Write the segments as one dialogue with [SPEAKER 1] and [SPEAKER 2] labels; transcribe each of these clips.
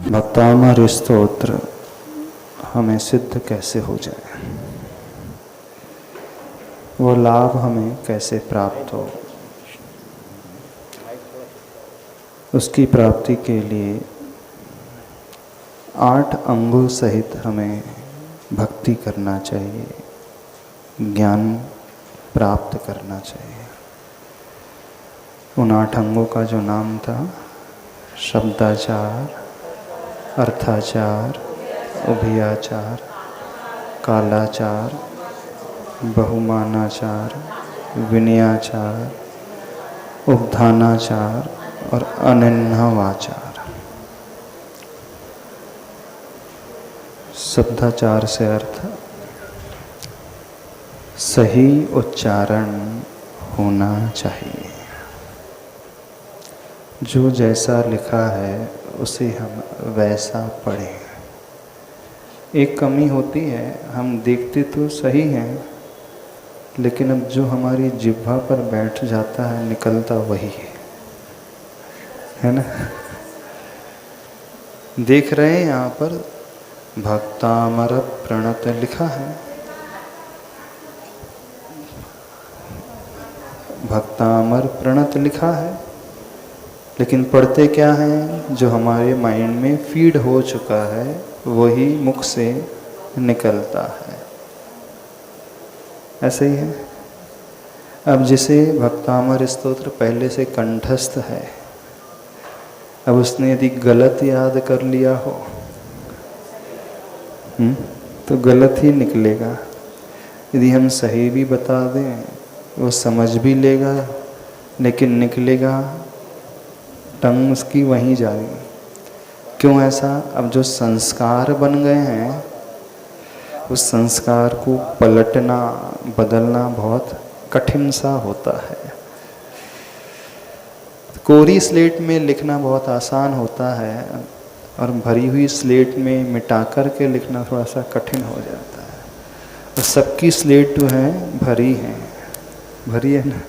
[SPEAKER 1] भक्तामर स्तोत्र हमें सिद्ध कैसे हो जाए, वो लाभ हमें कैसे प्राप्त हो, उसकी प्राप्ति के लिए 8 अंगों सहित हमें भक्ति करना चाहिए, ज्ञान प्राप्त करना चाहिए। उन 8 अंगों का जो नाम था शब्दाचार, अर्थाचार, उभयाचार, कालाचार, बहुमानाचार, विनयाचार, उपधानाचार और अनन्यवाचार। शब्दाचार से अर्थ सही उच्चारण होना चाहिए। जो जैसा लिखा है उसे हम वैसा पढ़ें। एक कमी होती है, हम देखते तो सही हैं, लेकिन अब जो हमारी जिह्वा पर बैठ जाता है निकलता वही है ना। देख रहे हैं यहाँ पर भक्तामर प्रणत लिखा है, भक्तामर प्रणत लिखा है, लेकिन पढ़ते क्या हैं? जो हमारे माइंड में फीड हो चुका है वही मुख से निकलता है। ऐसे ही है। अब जिसे भक्तामर स्तोत्र पहले से कंठस्थ है, अब उसने यदि गलत याद कर लिया हो तो गलत ही निकलेगा। यदि हम सही भी बता दें वो समझ भी लेगा, लेकिन निकलेगा टंग उसकी वहीं जाएगी। क्यों ऐसा? अब जो संस्कार बन गए हैं उस संस्कार को पलटना, बदलना बहुत कठिन सा होता है। कोरी स्लेट में लिखना बहुत आसान होता है और भरी हुई स्लेट में मिटा कर के लिखना थोड़ा सा कठिन हो जाता है। और सबकी स्लेट जो है भरी है ना।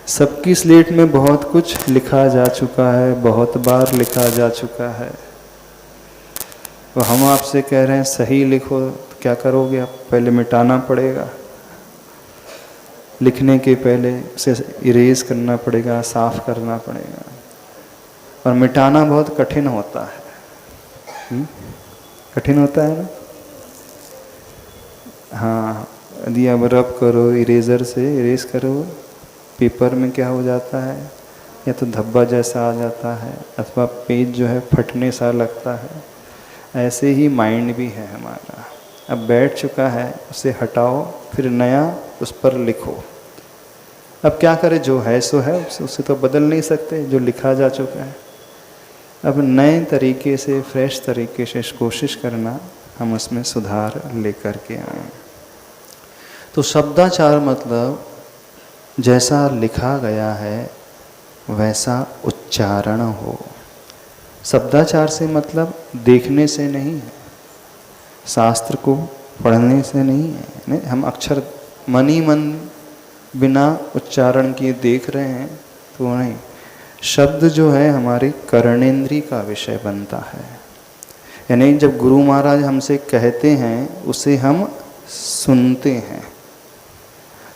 [SPEAKER 1] सबकी स्लेट में बहुत कुछ लिखा जा चुका है, बहुत बार लिखा जा चुका है। तो हम आपसे कह रहे हैं सही लिखो, तो क्या करोगे आप? पहले मिटाना पड़ेगा, लिखने के पहले उसे इरेज करना पड़ेगा, साफ करना पड़ेगा। और मिटाना बहुत कठिन होता है। कठिन होता है ना। हाँ, यदि आप रब करो, इरेजर से इरेज करो, पेपर में क्या हो जाता है? या तो धब्बा जैसा आ जाता है अथवा पेज जो है फटने सा लगता है। ऐसे ही माइंड भी है हमारा। अब बैठ चुका है, उसे हटाओ, फिर नया उस पर लिखो। अब क्या करें? जो है सो है, उसे तो बदल नहीं सकते, जो लिखा जा चुका है। अब नए तरीके से, फ्रेश तरीके से कोशिश करना हम उसमें सुधार लेकर के आए। तो शब्दाचार मतलब जैसा लिखा गया है वैसा उच्चारण हो। शब्दाचार से मतलब देखने से नहीं है, शास्त्र को पढ़ने से नहीं है। नहीं, हम अक्षर मन ही मन बिना उच्चारण किए देख रहे हैं तो नहीं। शब्द जो है हमारी कर्णेंद्री का विषय बनता है। यानी जब गुरु महाराज हमसे कहते हैं उसे हम सुनते हैं।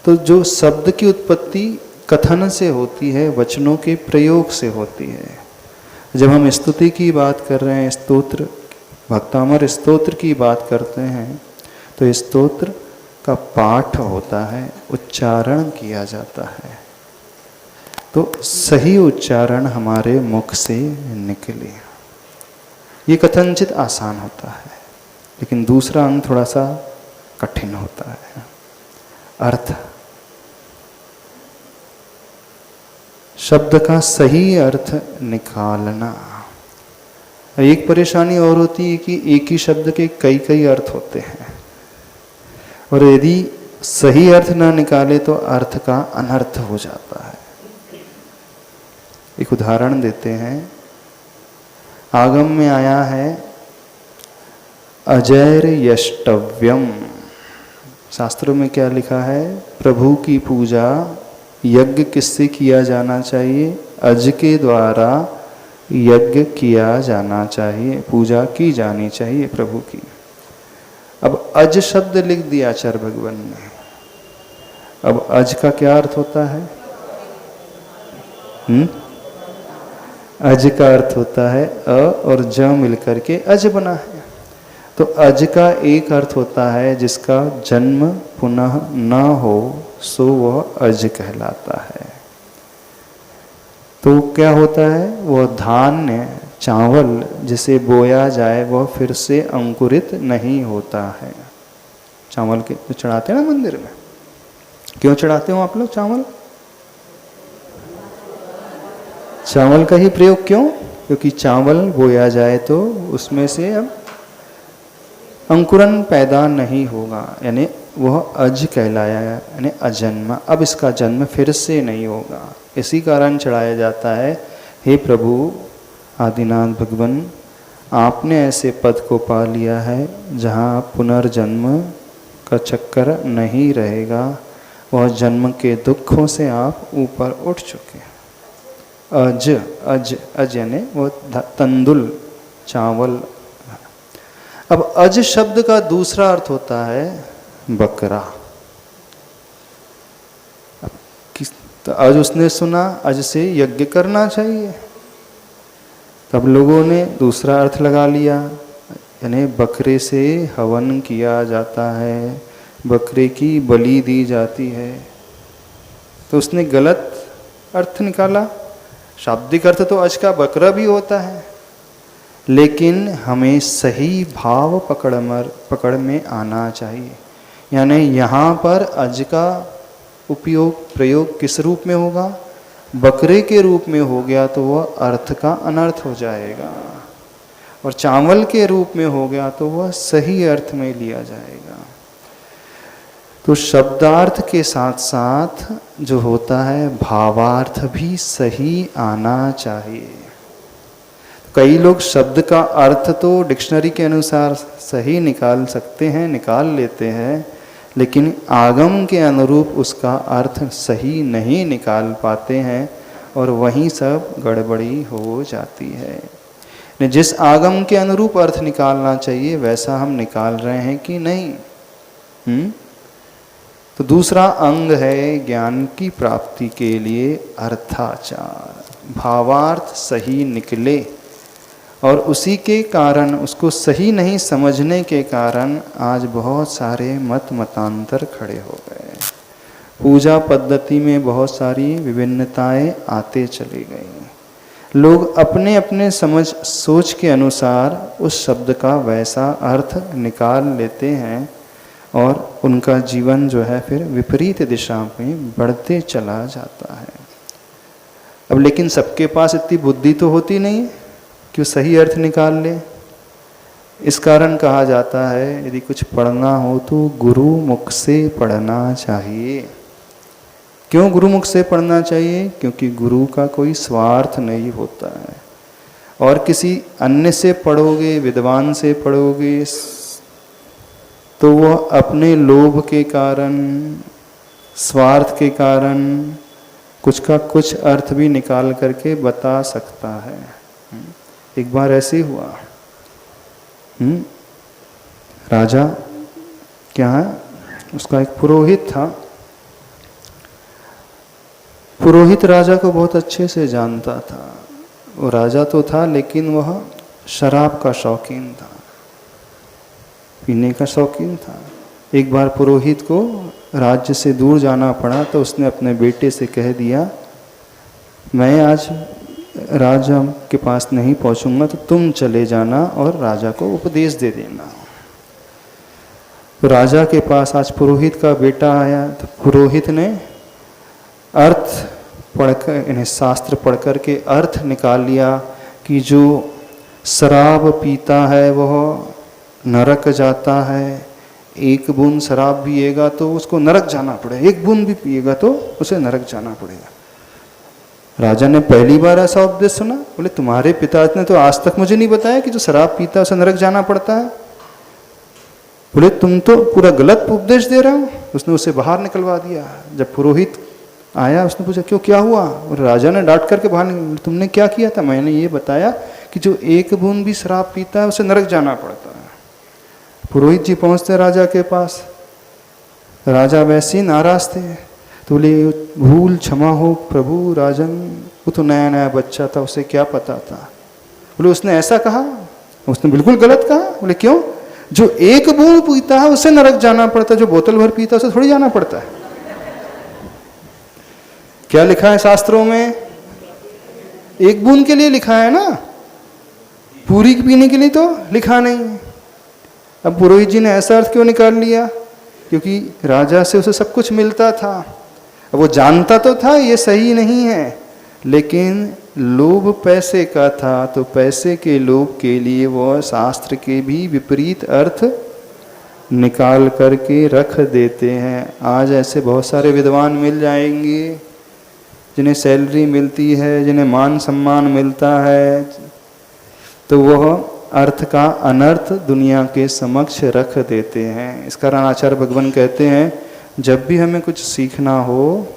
[SPEAKER 1] तो जो शब्द की उत्पत्ति कथन से होती है, वचनों के प्रयोग से होती है। जब हम स्तुति की बात कर रहे हैं, स्तोत्र, भक्तामर स्तोत्र की बात करते हैं, तो स्तोत्र का पाठ होता है, उच्चारण किया जाता है। तो सही उच्चारण हमारे मुख से निकले, ये कथनचित आसान होता है, लेकिन दूसरा अंग थोड़ा सा कठिन होता है। अर्थ, शब्द का सही अर्थ निकालना। एक परेशानी और होती है कि एक ही शब्द के कई कई अर्थ होते हैं, और यदि सही अर्थ ना निकाले तो अर्थ का अनर्थ हो जाता है। एक उदाहरण देते हैं। आगम में आया है अजैर यष्टव्यम। शास्त्रों में क्या लिखा है? प्रभु की पूजा यज्ञ किससे किया जाना चाहिए? अज के द्वारा यज्ञ किया जाना चाहिए, पूजा की जानी चाहिए प्रभु की। अब अज शब्द लिख दिया आचार्य भगवान ने। अब अज का क्या अर्थ होता है? अज का अर्थ होता है अ और ज मिलकर के अज बना है। तो अज का एक अर्थ होता है जिसका जन्म पुनः न हो, सो वह अज कहलाता है। तो क्या होता है? वह धान्य, चावल जिसे बोया जाए वह फिर से अंकुरित नहीं होता है। चावल के तो चढ़ाते हैं ना मंदिर में, क्यों चढ़ाते हो आप लोग चावल? चावल का ही प्रयोग क्यों? क्योंकि चावल बोया जाए तो उसमें से अब अंकुरन पैदा नहीं होगा, यानी वह अज कहलाया, यानी अजन्मा। अब इसका जन्म फिर से नहीं होगा, इसी कारण चढ़ाया जाता है। हे प्रभु आदिनाथ भगवान, आपने ऐसे पद को पा लिया है जहाँ पुनर्जन्म का चक्कर नहीं रहेगा, वह जन्म के दुखों से आप ऊपर उठ चुके हैं। अज अज अज यानी वो तंदुल, चावल। अब अज शब्द का दूसरा अर्थ होता है बकरा। अब तो अज उसने सुना, अज से यज्ञ करना चाहिए, तब लोगों ने दूसरा अर्थ लगा लिया, यानी बकरे से हवन किया जाता है, बकरे की बलि दी जाती है। तो उसने गलत अर्थ निकाला। शाब्दिक अर्थ तो अज का बकरा भी होता है, लेकिन हमें सही भाव पकड़ में आना चाहिए। यानी यहाँ पर अज का प्रयोग किस रूप में होगा? बकरे के रूप में हो गया तो वह अर्थ का अनर्थ हो जाएगा, और चावल के रूप में हो गया तो वह सही अर्थ में लिया जाएगा। तो शब्दार्थ के साथ साथ जो होता है भावार्थ भी सही आना चाहिए। कई लोग शब्द का अर्थ तो डिक्शनरी के अनुसार सही निकाल सकते हैं, निकाल लेते हैं, लेकिन आगम के अनुरूप उसका अर्थ सही नहीं निकाल पाते हैं, और वहीं सब गड़बड़ी हो जाती है। जिस आगम के अनुरूप अर्थ निकालना चाहिए वैसा हम निकाल रहे हैं कि नहीं? तो दूसरा अंग है ज्ञान की प्राप्ति के लिए अर्थाचार। भावार्थ सही निकले, और उसी के कारण, उसको सही नहीं समझने के कारण आज बहुत सारे मतांतर खड़े हो गए। पूजा पद्धति में बहुत सारी विभिन्नताएं आते चली गई। लोग अपने अपने सोच के अनुसार उस शब्द का वैसा अर्थ निकाल लेते हैं, और उनका जीवन जो है फिर विपरीत दिशा में बढ़ते चला जाता है। अब लेकिन सबके पास इतनी बुद्धि तो होती नहीं कि वो सही अर्थ निकाल ले। इस कारण कहा जाता है यदि कुछ पढ़ना हो तो गुरु मुख से पढ़ना चाहिए। क्यों गुरु मुख से पढ़ना चाहिए? क्योंकि गुरु का कोई स्वार्थ नहीं होता है, और किसी अन्य से पढ़ोगे, विद्वान से पढ़ोगे, तो वह अपने लोभ के कारण, स्वार्थ के कारण कुछ का कुछ अर्थ भी निकाल करके बता सकता है। एक बार ऐसे हुआ, राजा क्या है, उसका एक पुरोहित था। पुरोहित राजा को बहुत अच्छे से जानता था। वो राजा तो था लेकिन वह शराब का शौकीन था, पीने का शौकीन था। एक बार पुरोहित को राज्य से दूर जाना पड़ा, तो उसने अपने बेटे से कह दिया, मैं आज राजा के पास नहीं पहुंचूंगा, तो तुम चले जाना और राजा को उपदेश दे देना। तो राजा के पास आज पुरोहित का बेटा आया, तो पुरोहित ने अर्थ पढ़कर, इन्हें शास्त्र पढ़कर के अर्थ निकाल लिया कि जो शराब पीता है वह नरक जाता है। एक बूंद शराब पिएगा तो उसको नरक जाना पड़ेगा, एक बूंद भी पिएगा तो उसे नरक जाना पड़ेगा। राजा ने पहली बार ऐसा उपदेश सुना। बोले तुम्हारे पिता ने तो आज तक मुझे नहीं बताया कि जो शराब पीता है उसे नरक जाना पड़ता है। बोले तुम तो पूरा गलत उपदेश दे रहे हो। उसने उसे बाहर निकलवा दिया। जब पुरोहित आया, उसने पूछा क्यों, क्या हुआ? और राजा ने डांट करके बाहर निकल, तुमने क्या किया था? मैंने ये बताया कि जो एक बूंद भी शराब पीता है उसे नरक जाना पड़ता है। पुरोहित जी पहुंचते राजा के पास, राजा वैसे ही नाराज थे, तो बोले भूल क्षमा हो प्रभु, राजन वो तो नया नया बच्चा था, उसे क्या पता था। बोले उसने ऐसा कहा? उसने बिल्कुल गलत कहा। बोले क्यों? जो एक बूंद पीता है उसे नरक जाना पड़ता है, जो बोतल भर पीता है उसे थोड़ी जाना पड़ता है। क्या लिखा है शास्त्रों में? एक बूंद के लिए लिखा है ना, पूरी पीने के लिए तो लिखा नहीं है। अब पुरोहित जी ने ऐसा अर्थ क्यों निकाल लिया? क्योंकि राजा से उसे सब कुछ मिलता था, वो जानता तो था ये सही नहीं है, लेकिन लोभ पैसे का था, तो पैसे के लोभ के लिए वो शास्त्र के भी विपरीत अर्थ निकाल करके रख देते हैं। आज ऐसे बहुत सारे विद्वान मिल जाएंगे जिन्हें सैलरी मिलती है, जिन्हें मान सम्मान मिलता है, तो वह अर्थ का अनर्थ दुनिया के समक्ष रख देते हैं। इस कारण आचार्य भगवान कहते हैं जब भी हमें कुछ सीखना हो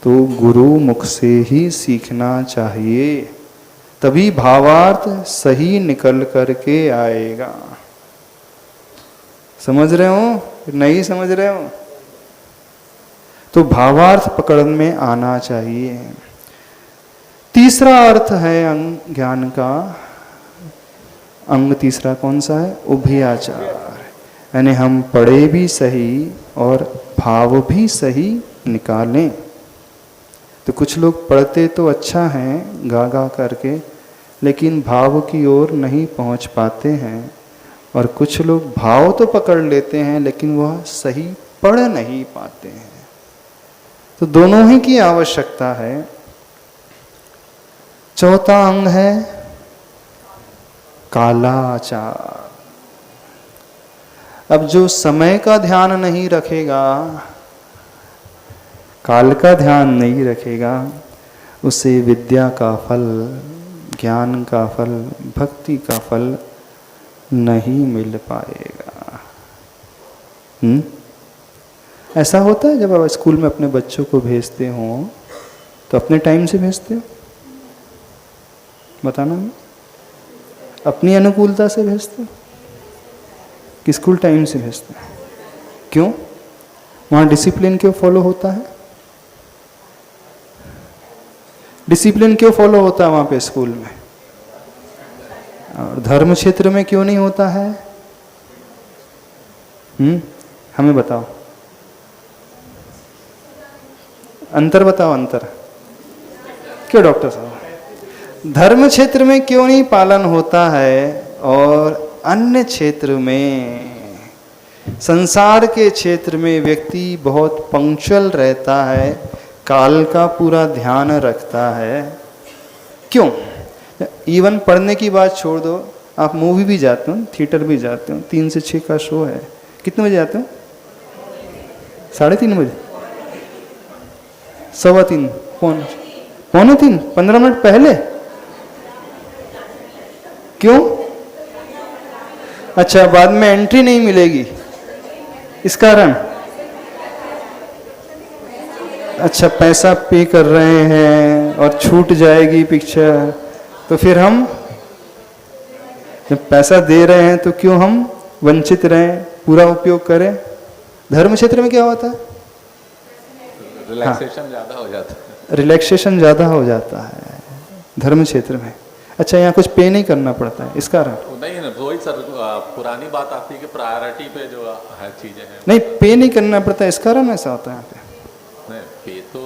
[SPEAKER 1] तो गुरु मुख से ही सीखना चाहिए, तभी भावार्थ सही निकल करके आएगा। समझ रहे हो? नहीं समझ रहे हो? तो भावार्थ पकड़ में आना चाहिए। तीसरा अर्थ है अंग ज्ञान का, अंग तीसरा कौन सा है? उभयाचार, यानी हम पढ़े भी सही और भाव भी सही निकालें। तो कुछ लोग पढ़ते तो अच्छा हैं गा गा करके, लेकिन भाव की ओर नहीं पहुंच पाते हैं, और कुछ लोग भाव तो पकड़ लेते हैं लेकिन वह सही पढ़ नहीं पाते हैं। तो दोनों ही की आवश्यकता है। चौथा अंग है कालाचार। अब जो समय का ध्यान नहीं रखेगा, काल का ध्यान नहीं रखेगा, उसे विद्या का फल, ज्ञान का फल, भक्ति का फल नहीं मिल पाएगा। ऐसा होता है जब आप स्कूल में अपने बच्चों को भेजते हो तो अपने टाइम से भेजते हो? बताना मैं, अपनी अनुकूलता से भेजते हो कि स्कूल टाइम से भेजते हो? क्यों? वहाँ डिसिप्लिन क्यों फॉलो होता है? डिसिप्लिन क्यों फॉलो होता है वहाँ पे स्कूल में? और धर्म क्षेत्र में क्यों नहीं होता है? हमें बताओ, अंतर बताओ, अंतर क्यों डॉक्टर साहब? धर्म क्षेत्र में क्यों नहीं पालन होता है और अन्य क्षेत्र में, संसार के क्षेत्र में व्यक्ति बहुत पंक्चुअल रहता है, काल का पूरा ध्यान रखता है? क्यों? इवन पढ़ने की बात छोड़ दो, आप मूवी भी जाते हो, थिएटर भी जाते हो, 3 से 6 का शो है, कितने बजे जाते हो? 3:30 बजे, 3:15, पौने 3, 15 मिनट पहले। क्यों? अच्छा, बाद में एंट्री नहीं मिलेगी इस कारण? अच्छा, पैसा पे कर रहे हैं और छूट जाएगी पिक्चर, तो फिर हम जब पैसा दे रहे हैं तो क्यों हम वंचित रहें, पूरा उपयोग करें? धर्म क्षेत्र में क्या होता है? रिलैक्सेशन ज़्यादा हो जाता है। रिलैक्सेशन ज़्यादा हो जाता है धर्म क्षेत्र में। अच्छा, यहाँ कुछ पे नहीं करना पड़ता है इस कारण?
[SPEAKER 2] नहीं ना, वही सर पुरानी बात आती है कि प्रायोरिटी पे जो है चीज़ें हैं,
[SPEAKER 1] नहीं पे नहीं करना पड़ता इस कारण ऐसा होता है यहाँ पे?
[SPEAKER 2] नहीं, पे तो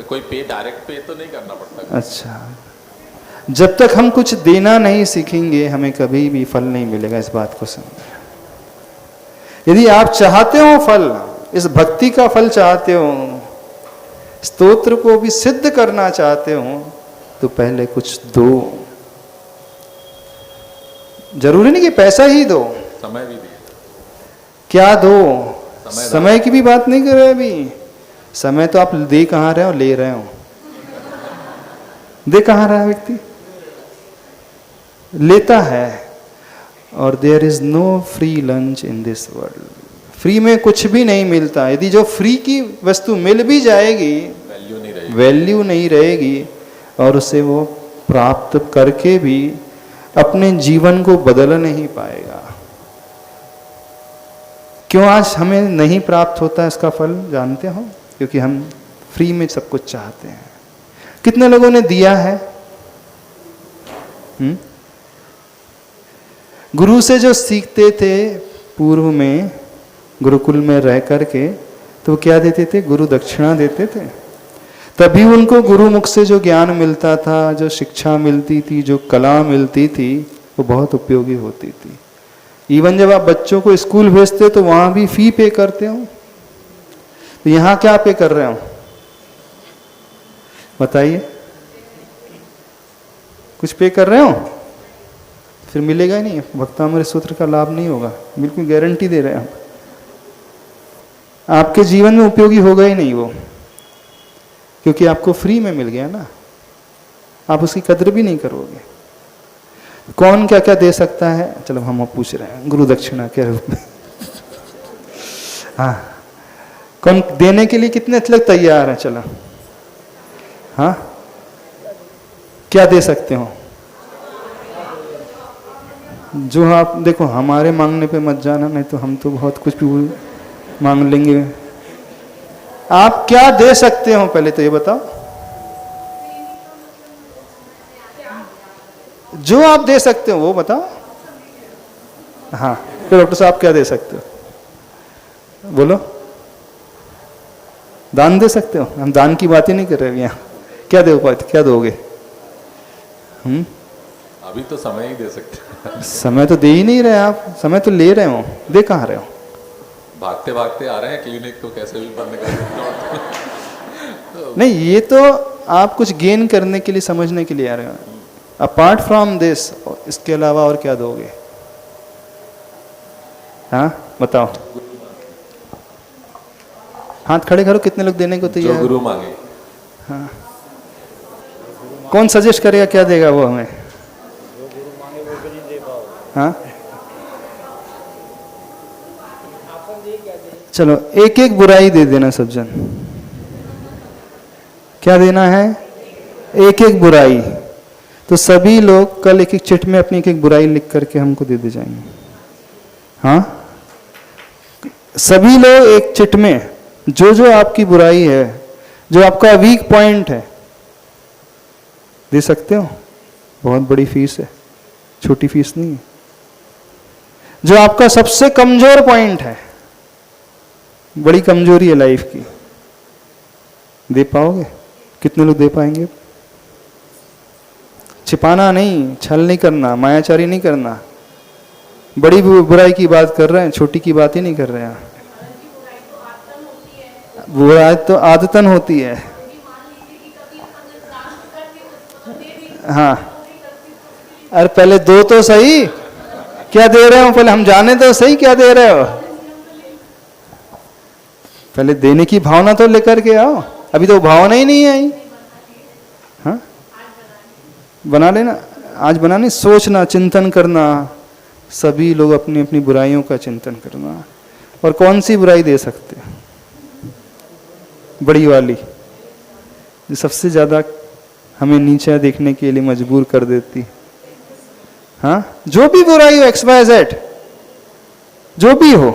[SPEAKER 2] कोई पे डायरेक्ट पे तो नहीं करना पड़ता।
[SPEAKER 1] अच्छा, जब तक हम कुछ देना नहीं सीखेंगे हमें कभी भी फल नहीं मिलेगा, इस बात को समझें। यदि आप चाहते हो फल, इस भक्ति का फल चाहते हो, स्तोत्र को भी सिद्ध करना चाहते हो, तो पहले कुछ दो। जरूरी नहीं कि पैसा ही दो,
[SPEAKER 2] समय भी दिए।
[SPEAKER 1] क्या दो? समय की भी बात नहीं कर रहे अभी। समय तो आप दे कहाँ रहे हो, ले रहे हो। दे कहाँ रहा है व्यक्ति? लेता है। और there is no free lunch in this world. Free में कुछ भी नहीं मिलता। यदि जो फ्री की वस्तु मिल भी जाएगी, वैल्यू नहीं रहेगी, और उसे वो प्राप्त करके भी अपने जीवन को बदल नहीं पाएगा। क्यों आज हमें नहीं प्राप्त होता इसका फल जानते हो? क्योंकि हम फ्री में सब कुछ चाहते हैं। कितने लोगों ने दिया है? गुरु से जो सीखते थे पूर्व में, गुरुकुल में रह करके, तो क्या देते थे? गुरु दक्षिणा देते थे। तभी उनको गुरु मुख से जो ज्ञान मिलता था, जो शिक्षा मिलती थी, जो कला मिलती थी, वो बहुत उपयोगी होती थी। इवन जब आप बच्चों को स्कूल भेजते तो वहां भी फी पे करते हो, तो यहां क्या पे कर रहे हो बताइए? कुछ पे कर रहे हो? फिर मिलेगा ही नहीं, भक्तामृत सूत्र का लाभ नहीं होगा, बिल्कुल गारंटी दे रहे हैं हम। आपके जीवन में उपयोगी होगा ही नहीं वो, क्योंकि आपको फ्री में मिल गया ना, आप उसकी कदर भी नहीं करोगे। कौन क्या क्या दे सकता है? चलो हम पूछ रहे हैं, गुरु दक्षिणा के रूप में हाँ, कौन देने के लिए कितने लोग तैयार हैं? चलो हाँ, क्या दे सकते हो? जो आप देखो, हमारे मांगने पे मत जाना, नहीं तो हम तो बहुत कुछ भी मांग लेंगे। आप क्या दे सकते हो पहले तो ये बताओ। जो आप दे सकते हो वो बताओ। हाँ, तो डॉक्टर साहब क्या दे सकते हो? बोलो। दान दे सकते हो? हम दान की बात ही नहीं कर रहे यहाँ। क्या दे पाते? क्या दोगे?
[SPEAKER 2] अभी तो समय ही दे सकते हैं।
[SPEAKER 1] समय तो दे ही नहीं रहे आप, समय तो ले रहे हो, दे कहाँ रहे हो?
[SPEAKER 2] भागते भागते आ रहे हैं क्लिनिक, तो कैसे भी बंद कर देते।
[SPEAKER 1] नहीं, ये तो आप कुछ गेन करने के लिए, समझने के लिए आ रहे हो। अपार्ट फ्रॉम दिस, इसके अलावा और क्या दोगे? हाँ बताओ, हाथ खड़े करो, कितने लोग देने को तैयार?
[SPEAKER 2] जो गुरु मांगे।
[SPEAKER 1] हाँ, कौन सजेस्ट करेगा क्या देगा वो हमें? हाँ, चलो एक एक बुराई दे देना सब जन। क्या देना है? एक एक बुराई। तो सभी लोग कल एक एक चिट में अपनी एक एक बुराई लिख करके हमको दे जाएंगे। हाँ, सभी लोग एक चिट में जो जो आपकी बुराई है, जो आपका वीक पॉइंट है, दे सकते हो। बहुत बड़ी फीस है, छोटी फीस नहीं है। जो आपका सबसे कमजोर पॉइंट है, बड़ी कमजोरी है लाइफ की, दे पाओगे? कितने लोग दे पाएंगे? छिपाना नहीं, छल नहीं करना, मायाचारी नहीं करना। बड़ी बुराई की बात कर रहे हैं, छोटी की बात ही नहीं कर रहे हैं। बुराई तो आदतन होती है। हाँ, अरे पहले दो तो सही, क्या दे रहे हो पहले हम जाने तो सही, क्या दे रहे हो? पहले देने की भावना तो लेकर के आओ। अभी तो भावना ही नहीं आई। हाँ, बना लेना, आज बनाने, सोचना, चिंतन करना। सभी लोग अपनी अपनी बुराइयों का चिंतन करना। और कौन सी बुराई दे सकते हैं? बड़ी वाली, जो सबसे ज्यादा हमें नीचा देखने के लिए मजबूर कर देती। हाँ, जो भी बुराई हो, XYZ, जो भी हो,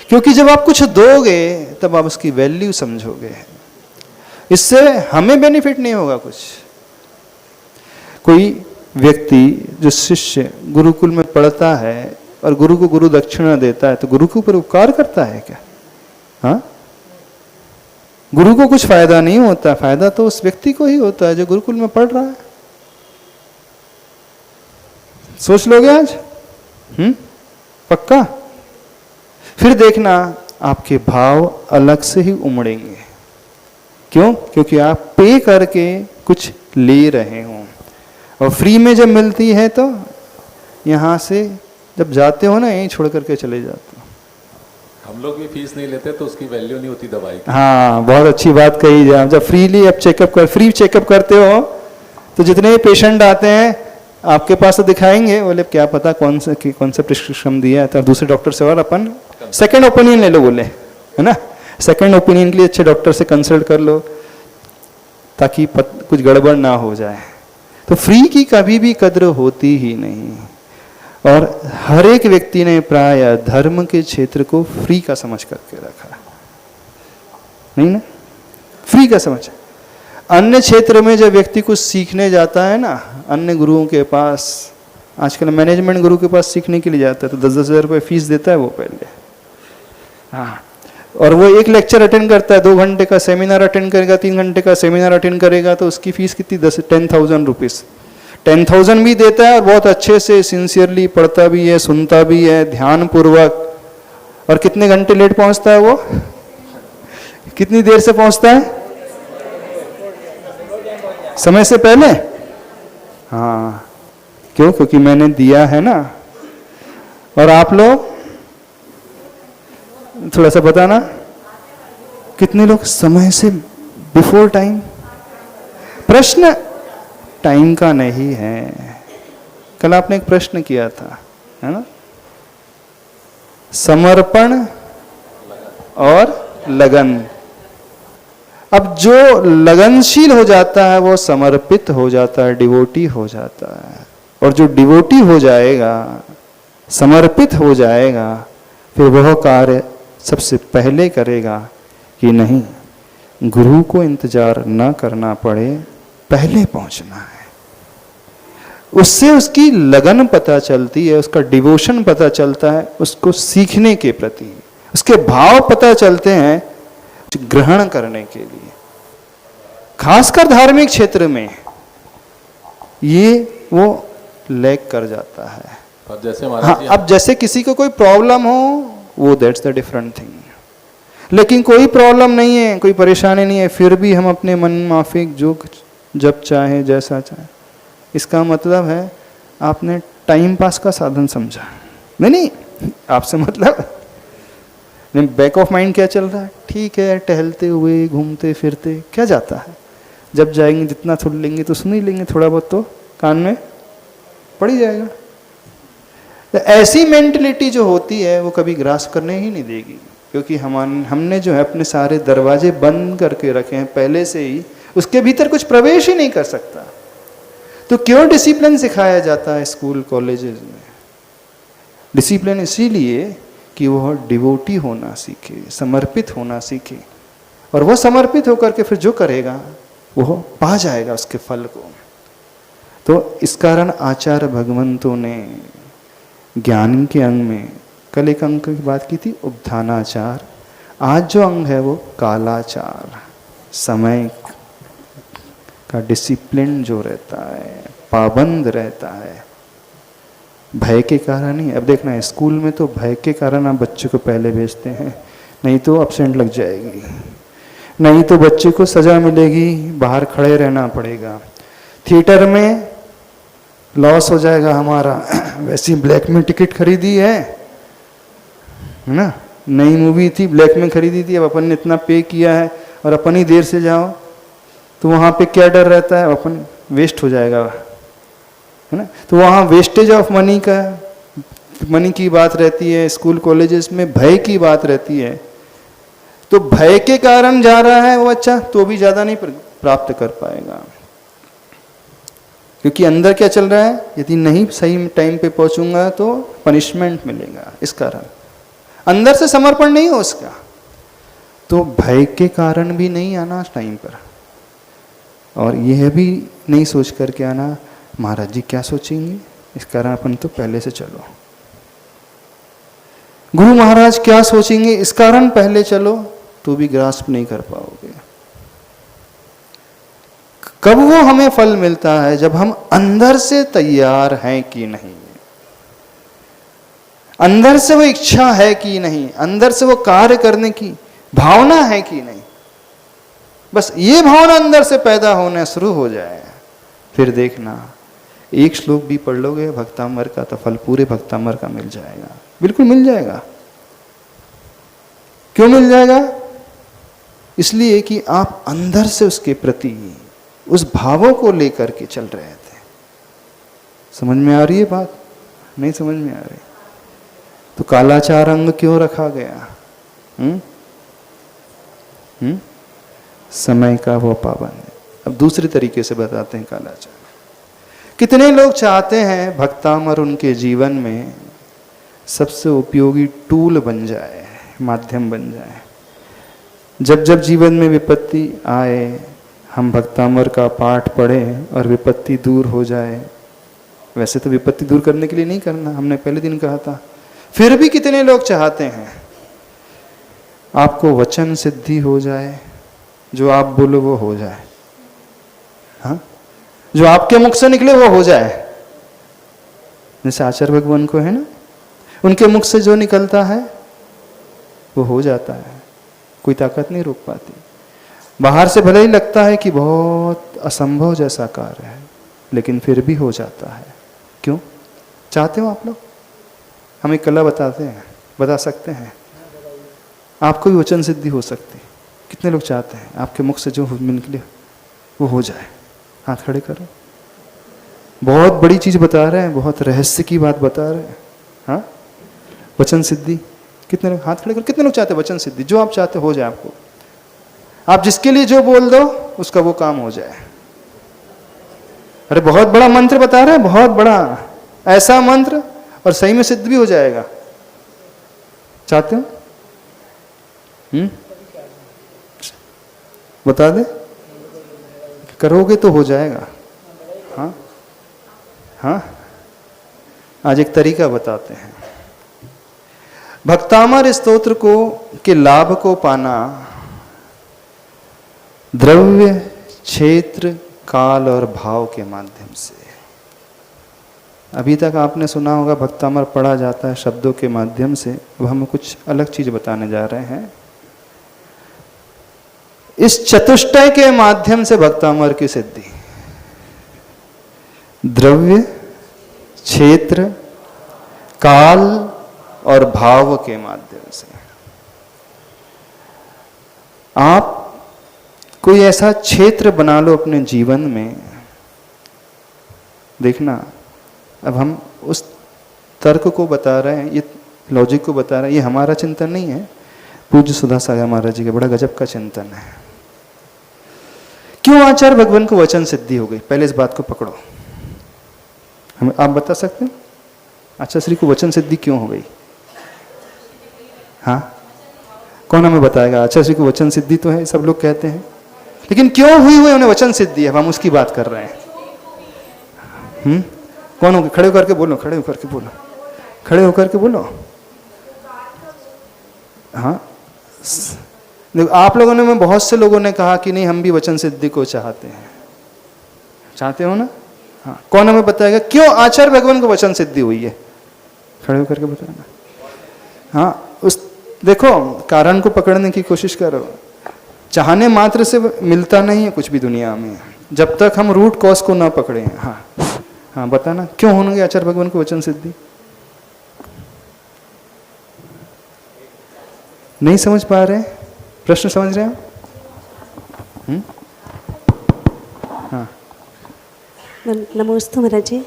[SPEAKER 1] क्योंकि जब आप कुछ दोगे तब आप उसकी वैल्यू समझोगे। इससे हमें बेनिफिट नहीं होगा कुछ। कोई व्यक्ति जो शिष्य गुरुकुल में पढ़ता है और गुरु को गुरु दक्षिणा देता है, तो गुरु के ऊपर उपकार करता है क्या? हाँ, गुरु को कुछ फायदा नहीं होता, फायदा तो उस व्यक्ति को ही होता है जो गुरुकुल में पढ़ रहा है। सोच लोगे आज? पक्का? फिर देखना आपके भाव अलग से ही उमड़ेंगे। क्यों? क्योंकि आप पे करके कुछ ले रहे हो, और फ्री में जब मिलती है तो यहां से जब जाते हो ना, यहीं छोड़ करके चले जाते हो।
[SPEAKER 2] हम लोग भी फीस नहीं लेते तो उसकी वैल्यू नहीं होती दवाई की।
[SPEAKER 1] हाँ, बहुत अच्छी बात कही। जब फ्रीली आप फ्री चेकअप करते हो, तो जितने भी पेशेंट आते हैं आपके पास तो दिखाएंगे, बोले क्या पता कौन सा प्रिस्क्रिप्शन दिया है, तो दूसरे डॉक्टर से और अपन सेकंड ओपिनियन ले लो बोले, है ना, सेकंड ओपिनियन के लिए अच्छे डॉक्टर से कंसल्ट कर लो ताकि कुछ गड़बड़ ना हो जाए। तो फ्री की कभी भी कद्र होती ही नहीं, और हर एक व्यक्ति ने प्राय धर्म के क्षेत्र को फ्री का समझ करके रखा, नहीं ना, फ्री का समझ। अन्य क्षेत्र में जब व्यक्ति कुछ सीखने जाता है ना, अन्य गुरुओं के पास, आजकल मैनेजमेंट गुरु के पास सीखने के लिए जाता है तो 10-10 हज़ार रुपये फीस देता है वो पहले, हाँ, और वो एक लेक्चर अटेंड करता है, 2 घंटे का सेमिनार अटेंड करेगा, 3 घंटे का सेमिनार अटेंड करेगा, तो उसकी फीस कितनी, 10,000 रुपीज़, 10,000 भी देता है और बहुत अच्छे से सिंसियरली पढ़ता भी है, सुनता भी है ध्यान पूर्वक, और कितने घंटे लेट पहुंचता है वो, कितनी देर से पहुंचता है, समय से पहले, हाँ, क्यों, क्योंकि मैंने दिया है ना। और आप लोग थोड़ा सा बताना, कितने लोग समय से बिफोर टाइम। प्रश्न टाइम का नहीं है, कल आपने एक प्रश्न किया था, है ना, समर्पण और लगन। अब जो लगनशील हो जाता है वो समर्पित हो जाता है, डिवोटी हो जाता है, और जो डिवोटी हो जाएगा, समर्पित हो जाएगा, फिर वह कार्य सबसे पहले करेगा कि नहीं, गुरु को इंतजार ना करना पड़े, पहले पहुंचना है। उससे उसकी लगन पता चलती है, उसका डिवोशन पता चलता है, उसको सीखने के प्रति उसके भाव पता चलते हैं ग्रहण करने के लिए। खासकर धार्मिक क्षेत्र में ये वो लैग कर जाता है।
[SPEAKER 2] और जैसे
[SPEAKER 1] हाँ, अब जैसे किसी को कोई प्रॉब्लम हो, वो दैट्स द डिफरेंट थिंग, लेकिन कोई प्रॉब्लम नहीं है, कोई परेशानी नहीं है, फिर भी हम अपने मन माफिक जो जब चाहे जैसा चाहे, इसका मतलब है आपने टाइम पास का साधन समझा। नहीं, आपसे मतलब बैक ऑफ माइंड क्या चल रहा है, ठीक है, टहलते हुए घूमते फिरते क्या जाता है, जब जाएंगे जितना सुन लेंगे तो सुन ही लेंगे, थोड़ा बहुत तो कान में पड़ ही जाएगा। तो ऐसी मेंटलिटी जो होती है वो कभी ग्रास्प करने ही नहीं देगी, क्योंकि हमने जो है अपने सारे दरवाजे बंद करके रखे हैं पहले से ही, उसके भीतर कुछ प्रवेश ही नहीं कर सकता। तो क्यों डिसिप्लिन सिखाया जाता है स्कूल कॉलेजेस में? डिसिप्लिन इसीलिए कि वह डिवोटी होना सीखे, समर्पित होना सीखे, और वह समर्पित होकर के फिर जो करेगा वह पा जाएगा उसके फल को। तो इस कारण आचार्य भगवंतों ने ज्ञान के अंग में कल एक अंग की बात की थी, उपधानाचार। आज जो अंग है वो कालाचार, समय का डिसिप्लिन जो रहता है, पाबंद रहता है, भय के कारण ही। अब देखना, स्कूल में तो भय के कारण आप बच्चे को पहले भेजते हैं, नहीं तो एब्सेंट लग जाएगी, नहीं तो बच्चे को सजा मिलेगी, बाहर खड़े रहना पड़ेगा, थिएटर में लॉस हो जाएगा हमारा, वैसी ब्लैक में टिकट खरीदी है ना, नई मूवी थी, ब्लैक में खरीदी थी, अब अपन ने इतना पे किया है और अपन ही देर से जाओ तो वहाँ पे क्या डर रहता है, अपन वेस्ट हो जाएगा, है ना। तो वहाँ वेस्टेज ऑफ मनी की बात रहती है, स्कूल कॉलेजेस में भय की बात रहती है। तो भय के कारण जा रहा है वो अच्छा, तो भी ज़्यादा नहीं प्राप्त कर पाएगा, क्योंकि अंदर क्या चल रहा है, यदि नहीं सही टाइम पे पहुंचूंगा तो पनिशमेंट मिलेगा। इस कारण अंदर से समर्पण नहीं हो उसका, तो भय के कारण भी नहीं आना टाइम पर, और यह भी नहीं सोच करके आना महाराज जी क्या सोचेंगे, इस कारण अपन तो पहले से चलो, गुरु महाराज क्या सोचेंगे इस कारण पहले चलो, तो भी ग्रास्प नहीं कर पाओगे। कब वो हमें फल मिलता है, जब हम अंदर से तैयार हैं कि नहीं, अंदर से वो इच्छा है कि नहीं, अंदर से वो कार्य करने की भावना है कि नहीं। बस ये भावना अंदर से पैदा होना शुरू हो जाए, फिर देखना एक श्लोक भी पढ़ लोगे भक्तामर का तो फल पूरे भक्तामर का मिल जाएगा, बिल्कुल मिल जाएगा। क्यों मिल जाएगा? इसलिए कि आप अंदर से उसके प्रति उस भावों को लेकर के चल रहे थे। समझ में आ रही है बात? नहीं समझ में आ रही? तो कालाचार अंग क्यों रखा गया? समय का वो पाबंद। अब दूसरे तरीके से बताते हैं कालाचार। कितने लोग चाहते हैं भक्तामर उनके जीवन में सबसे उपयोगी टूल बन जाए, माध्यम बन जाए। जब जब जीवन में विपत्ति आए हम भक्तामर का पाठ पढ़ें और विपत्ति दूर हो जाए। वैसे तो विपत्ति दूर करने के लिए नहीं करना, हमने पहले दिन कहा था। फिर भी कितने लोग चाहते हैं आपको वचन सिद्धि हो जाए, जो आप बोलो वो हो जाए। हाँ, जो आपके मुख से निकले वो हो जाए। जैसे आचार्य भगवान को है ना, उनके मुख से जो निकलता है वो हो जाता है, कोई ताकत नहीं रोक पाती। बाहर से भले ही लगता है कि बहुत असंभव जैसा कार्य है, लेकिन फिर भी हो जाता है। क्यों चाहते हो आप लोग? हम एक कला बताते हैं, बता सकते हैं। आपको भी वचन सिद्धि हो सकती। कितने लोग चाहते हैं आपके मुख से जो निकले वो हो जाए? हाथ खड़े करो। बहुत बड़ी चीज बता रहे हैं, बहुत रहस्य की बात बता रहे हैं। हाँ, वचन सिद्धि। कितने लोग हाथ खड़े करो। कितने लोग चाहते हैं वचन सिद्धि? जो आप चाहते हो जाए आपको। आप जिसके लिए जो बोल दो उसका वो काम हो जाए। अरे बहुत बड़ा मंत्र बता रहे हैं, बहुत बड़ा ऐसा मंत्र, और सही में सिद्ध भी हो जाएगा। चाहते हो? बता दे, करोगे तो हो जाएगा। हाँ हाँ, आज एक तरीका बताते हैं। भक्तामर स्तोत्र को के लाभ को पाना द्रव्य, क्षेत्र, काल और भाव के माध्यम से। अभी तक आपने सुना होगा भक्तामर पढ़ा जाता है शब्दों के माध्यम से। अब हम कुछ अलग चीज बताने जा रहे हैं। इस चतुष्टय के माध्यम से भक्तामर की सिद्धि, द्रव्य, क्षेत्र, काल और भाव के माध्यम से। आप कोई ऐसा क्षेत्र बना लो अपने जीवन में। देखना, अब हम उस तर्क को बता रहे हैं, ये लॉजिक को बता रहे हैं। ये हमारा चिंतन नहीं है, पूज्य सुधा सागर महाराज जी का बड़ा गजब का चिंतन है। क्यों आचार्य भगवान को वचन सिद्धि हो गई? पहले इस बात को पकड़ो। हम आप बता सकते हैं आचार्य श्री को वचन सिद्धि क्यों हो गई? हाँ, कौन हमें बताएगा? आचार्य श्री को वचन सिद्धि तो है, सब लोग कहते हैं, लेकिन क्यों हुई उन्हें वचन सिद्धि? अब हम उसकी बात कर रहे हैं। कौन होगा? खड़े होकर के बोलो, खड़े होकर के बोलो, खड़े होकर के बोलो। हाँ, देखो आप लोगों ने, में बहुत से लोगों ने कहा कि नहीं हम भी वचन सिद्धि को चाहते हैं। चाहते हो ना? हाँ, कौन हमें बताएगा क्यों आचार्य भगवान को वचन सिद्धि हुई है? खड़े होकर के बताना। हाँ, उस देखो कारण को पकड़ने की कोशिश करो। चाहने मात्र से मिलता नहीं है कुछ भी दुनिया में, जब तक हम रूट कॉज को ना पकड़े। हाँ हाँ, बताना क्यों होंगे आचार्य भगवान को वचन सिद्धि? नहीं समझ पा रहे? प्रश्न समझ रहे हैं? हाँ,
[SPEAKER 3] नमस्ते महाराज जी।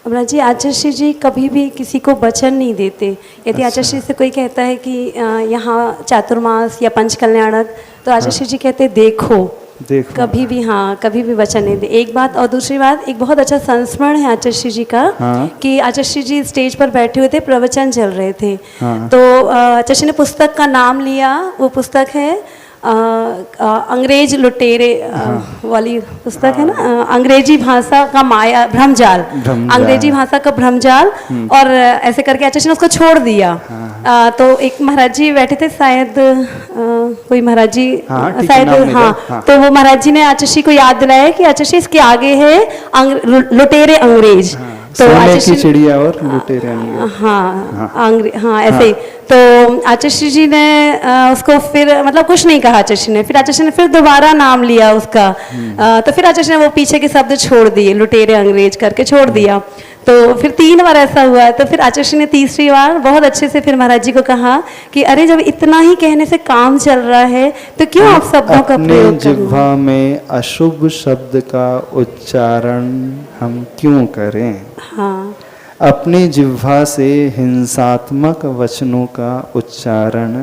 [SPEAKER 3] महाराज जी, आचार्य श्री जी कभी भी किसी को वचन नहीं देते। यदि आचार्य श्री से कोई कहता है कि यहाँ चातुर्मास या पंचकल्याणक, तो आचार्य श्री जी कहते देखो, कभी भी, हाँ, कभी भी वचन नहीं दे। एक बात। और दूसरी बात, एक बहुत अच्छा संस्मरण है आचार्य श्री जी का। कि आचार्य श्री जी स्टेज पर बैठे हुए थे, प्रवचन चल रहे थे। तो आचार्य श्री ने पुस्तक का नाम लिया। वो पुस्तक है अंग्रेज लुटेरे वाली पुस्तक है ना, अंग्रेजी भाषा का माया भ्रमजाल, अंग्रेजी भाषा का भ्रमजाल। और ऐसे करके आचार्य ने उसको छोड़ दिया। तो एक महाराज जी बैठे थे, शायद कोई महाराज जी, शायद, हाँ, तो वो महाराज जी ने आचार्य जी को याद दिलाया कि आचार्य जी इसके आगे है लुटेरे अंग्रेज। तो
[SPEAKER 1] सोने की चिड़िया और लुटेरे अंग्रेज।
[SPEAKER 3] हाँ, ऐसे ही। तो आचार्य जी ने उसको फिर मतलब कुछ नहीं कहा आचार्य जी ने। फिर आचार्य ने फिर दोबारा नाम लिया उसका। तो फिर आचार्य ने वो पीछे के शब्द छोड़ दिए, लुटेरे अंग्रेज करके छोड़ दिया। तो फिर 3 बार ऐसा हुआ है। तो फिर आचार्य ने तीसरी बार बहुत अच्छे से फिर महाराज जी को कहा कि अरे जब इतना ही कहने से काम चल रहा है तो क्यों आप शब्दों का प्रयोग कर रहे हैं?
[SPEAKER 1] जिह्वा में अशुभ शब्द का उच्चारण हम क्यों करें?
[SPEAKER 3] हाँ,
[SPEAKER 1] अपनी जिह्वा से हिंसात्मक वचनों का उच्चारण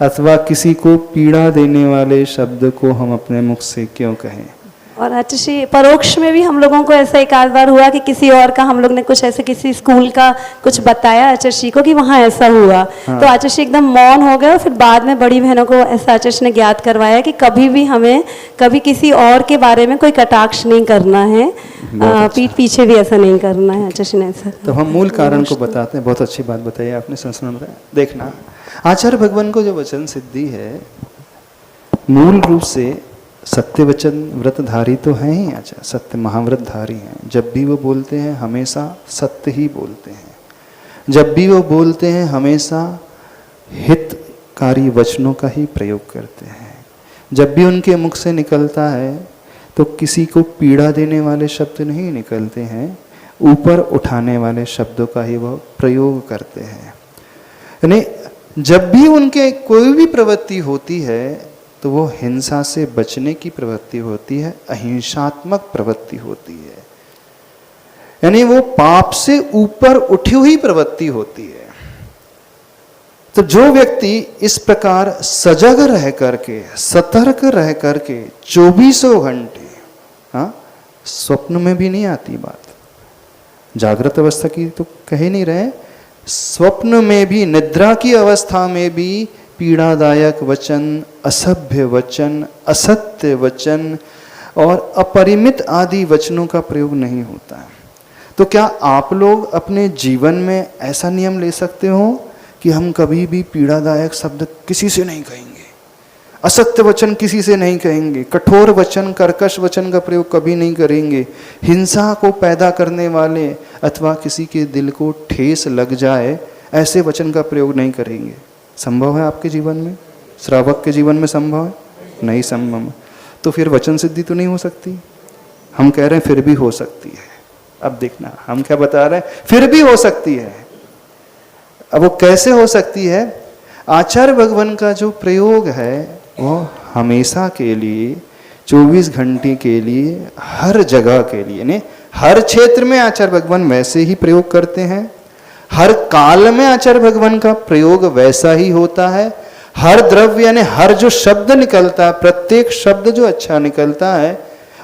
[SPEAKER 1] अथवा किसी को पीड़ा देने वाले शब्द को हम अपने मुख से क्यों कहें।
[SPEAKER 3] और आचार्य परोक्ष में भी हम लोगों को ऐसा एक आध बार हुआ कि किसी और का हम लोग ने कुछ ऐसे किसी स्कूल का कुछ बताया आचार्य को कि वहाँ ऐसा हुआ।
[SPEAKER 1] हाँ।
[SPEAKER 3] तो आचार्य एकदम मौन हो गए और फिर बाद में बड़ी बहनों को ऐसा आचार्य ने ज्ञात करवाया कि कभी भी हमें कभी किसी और के बारे में कोई कटाक्ष नहीं करना है, पीठ पीछे भी ऐसा नहीं करना है। आचार्य ने ऐसा
[SPEAKER 1] तो हम मूल कारण को बताते हैं। बहुत अच्छी बात बताई आपने, संस्मरण बताया। देखना, आचार्य भगवान को जो वचन सिद्धि है मूल रूप से सत्य वचन व्रतधारी तो हैं ही आचार्य, सत्य महाव्रतधारी हैं। जब भी वो बोलते हैं हमेशा सत्य ही बोलते हैं। जब भी वो बोलते हैं हमेशा हितकारी वचनों का ही प्रयोग करते हैं। जब भी उनके मुख से निकलता है तो किसी को पीड़ा देने वाले शब्द नहीं निकलते हैं, ऊपर उठाने वाले शब्दों का ही वो प्रयोग करते हैं। यानी जब भी उनके कोई भी प्रवृत्ति होती है तो वो हिंसा से बचने की प्रवृत्ति होती है, अहिंसात्मक प्रवृत्ति होती है। यानी वो पाप से ऊपर उठी हुई प्रवृत्ति होती है। तो जो व्यक्ति इस प्रकार सजग रह करके, सतर्क रह करके 24 घंटे, हाँ, स्वप्न में भी नहीं आती बात, जागृत अवस्था की तो कह नहीं रहे, स्वप्न में भी, निद्रा की अवस्था में भी पीड़ादायक वचन, असभ्य वचन, असत्य वचन और अपरिमित आदि वचनों का प्रयोग नहीं होता है। तो क्या आप लोग अपने जीवन में ऐसा नियम ले सकते हो कि हम कभी भी पीड़ादायक शब्द किसी से नहीं कहेंगे, असत्य वचन किसी से नहीं कहेंगे, कठोर वचन, कर्कश वचन का प्रयोग कभी नहीं करेंगे, हिंसा को पैदा करने वाले अथवा किसी के दिल को ठेस लग जाए ऐसे वचन का प्रयोग नहीं करेंगे? संभव है आपके जीवन में? श्रावक के जीवन में संभव है? नहीं संभव। तो फिर वचन सिद्धि तो नहीं हो सकती। हम कह रहे हैं फिर भी हो सकती है। अब देखना हम क्या बता रहे हैं, फिर भी हो सकती है। अब वो कैसे हो सकती है? आचार्य भगवान का जो प्रयोग है वो हमेशा के लिए, 24 घंटे के लिए, हर जगह के लिए, यानी हर क्षेत्र में आचार्य भगवान वैसे ही प्रयोग करते हैं। हर काल में आचार्य भगवान का प्रयोग वैसा ही होता है। हर द्रव्य यानी हर जो शब्द निकलता है, प्रत्येक शब्द जो अच्छा निकलता है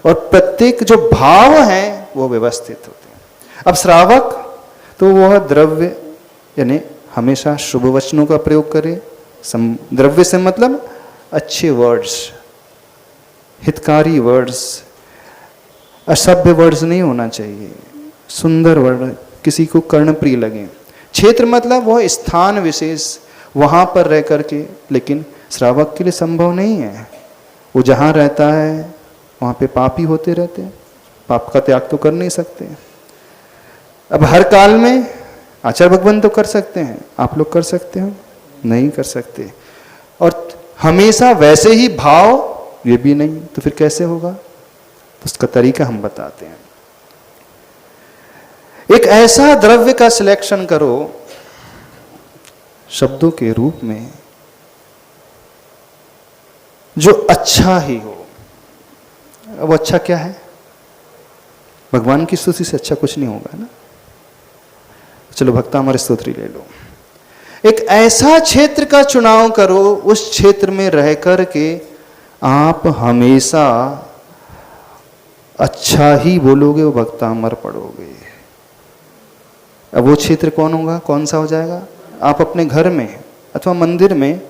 [SPEAKER 1] और प्रत्येक जो भाव हैं वो व्यवस्थित होते हैं। अब श्रावक तो वह द्रव्य यानी हमेशा शुभ वचनों का प्रयोग करे। द्रव्य से मतलब अच्छे वर्ड्स, हितकारी वर्ड्स, असभ्य वर्ड्स नहीं होना चाहिए, सुंदर वर्ड किसी को कर्णप्रिय लगे। क्षेत्र मतलब वह स्थान विशेष, वहां पर रह करके, लेकिन श्रावक के लिए संभव नहीं है। वो जहां रहता है वहां पे पाप ही होते रहते हैं, पाप का त्याग तो कर नहीं सकते। अब हर काल में आचार्य भगवान तो कर सकते हैं, आप लोग कर सकते हो? नहीं कर सकते। और हमेशा वैसे ही भाव, ये भी नहीं, तो फिर कैसे होगा? तो उसका तरीका हम बताते हैं। एक ऐसा द्रव्य का सिलेक्शन करो शब्दों के रूप में जो अच्छा ही हो। अब अच्छा क्या है? भगवान की स्तुति से अच्छा कुछ नहीं होगा ना। चलो भक्ता हमारे स्तोत्री ले लो। एक ऐसा क्षेत्र का चुनाव करो, उस क्षेत्र में रह कर के आप हमेशा अच्छा ही बोलोगे, वो भक्ता अमर पढ़ोगे। अब वो क्षेत्र कौन होगा, कौन सा हो जाएगा? आप अपने घर में अथवा मंदिर में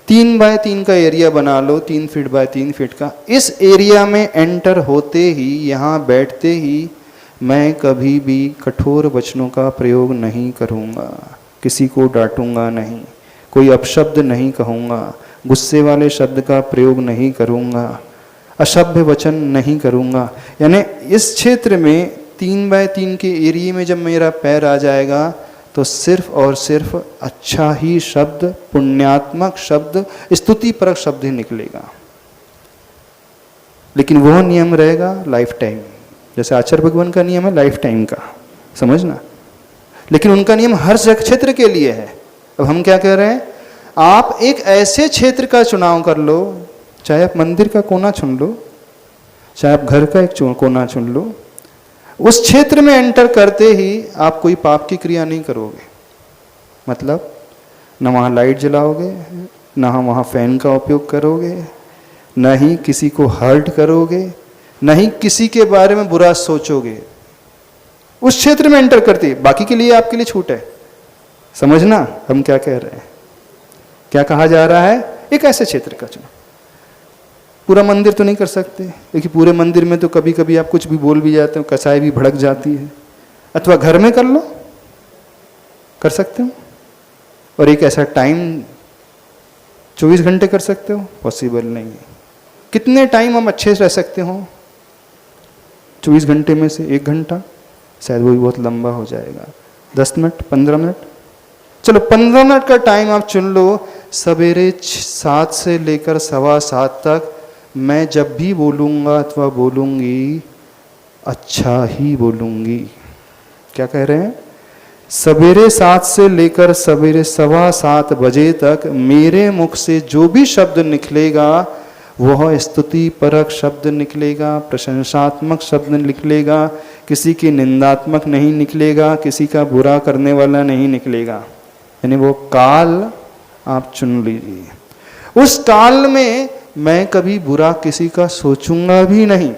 [SPEAKER 1] 3 बाय 3 का एरिया बना लो, 3 फीट बाय 3 फीट का। इस एरिया में एंटर होते ही, यहाँ बैठते ही मैं कभी भी कठोर वचनों का प्रयोग नहीं करूँगा, किसी को डांटूंगा नहीं, कोई अपशब्द नहीं कहूँगा, गुस्से वाले शब्द का प्रयोग नहीं करूँगा, असभ्य वचन नहीं करूँगा। यानी इस क्षेत्र में 3 बाय 3 के एरिया में जब मेरा पैर आ जाएगा तो सिर्फ और सिर्फ अच्छा ही शब्द, पुण्यात्मक शब्द, स्तुतिपरक शब्द ही निकलेगा। लेकिन वो नियम रहेगा लाइफ टाइम, जैसे आचार्य भगवान का नियम है लाइफ टाइम का, समझना। लेकिन उनका नियम हर क्षेत्र के लिए है। अब हम क्या कह रहे हैं, आप एक ऐसे क्षेत्र का चुनाव कर लो, चाहे आप मंदिर का कोना चुन लो, चाहे आप घर का एक कोना चुन लो, उस क्षेत्र में एंटर करते ही आप कोई पाप की क्रिया नहीं करोगे, मतलब न वहाँ लाइट जलाओगे, न वहाँ फैन का उपयोग करोगे, न ही किसी को हर्ट करोगे, न ही किसी के बारे में बुरा सोचोगे। उस क्षेत्र में एंटर करते ही, बाकी के लिए आपके लिए छूट है। समझना हम क्या कह रहे हैं, क्या कहा जा रहा है। एक ऐसे क्षेत्र का चुनाव। पूरा मंदिर तो नहीं कर सकते, क्योंकि पूरे मंदिर में तो कभी कभी आप कुछ भी बोल भी जाते हो, कसाई भी भड़क जाती है। अथवा घर में कर लो, कर सकते हो। और एक ऐसा टाइम 24 घंटे कर सकते हो, पॉसिबल नहीं है। कितने टाइम हम अच्छे से रह सकते हो 24 घंटे में से 1 घंटा, शायद वो भी बहुत लंबा हो जाएगा। 10 मिनट, 15 मिनट, चलो 15 मिनट का टाइम आप चुन लो। सवेरे 7 से लेकर 7:15 तक मैं जब भी बोलूँगा अथवा बोलूँगी अच्छा ही बोलूँगी। क्या कह रहे हैं? सवेरे 7 से लेकर सवेरे 7:15 बजे तक मेरे मुख से जो भी शब्द निकलेगा वह स्तुति परक शब्द निकलेगा, प्रशंसात्मक शब्द निकलेगा, किसी की निंदात्मक नहीं निकलेगा, किसी का बुरा करने वाला नहीं निकलेगा। यानी वो काल आप चुन लीजिए। उस काल में मैं कभी बुरा किसी का सोचूंगा भी नहीं।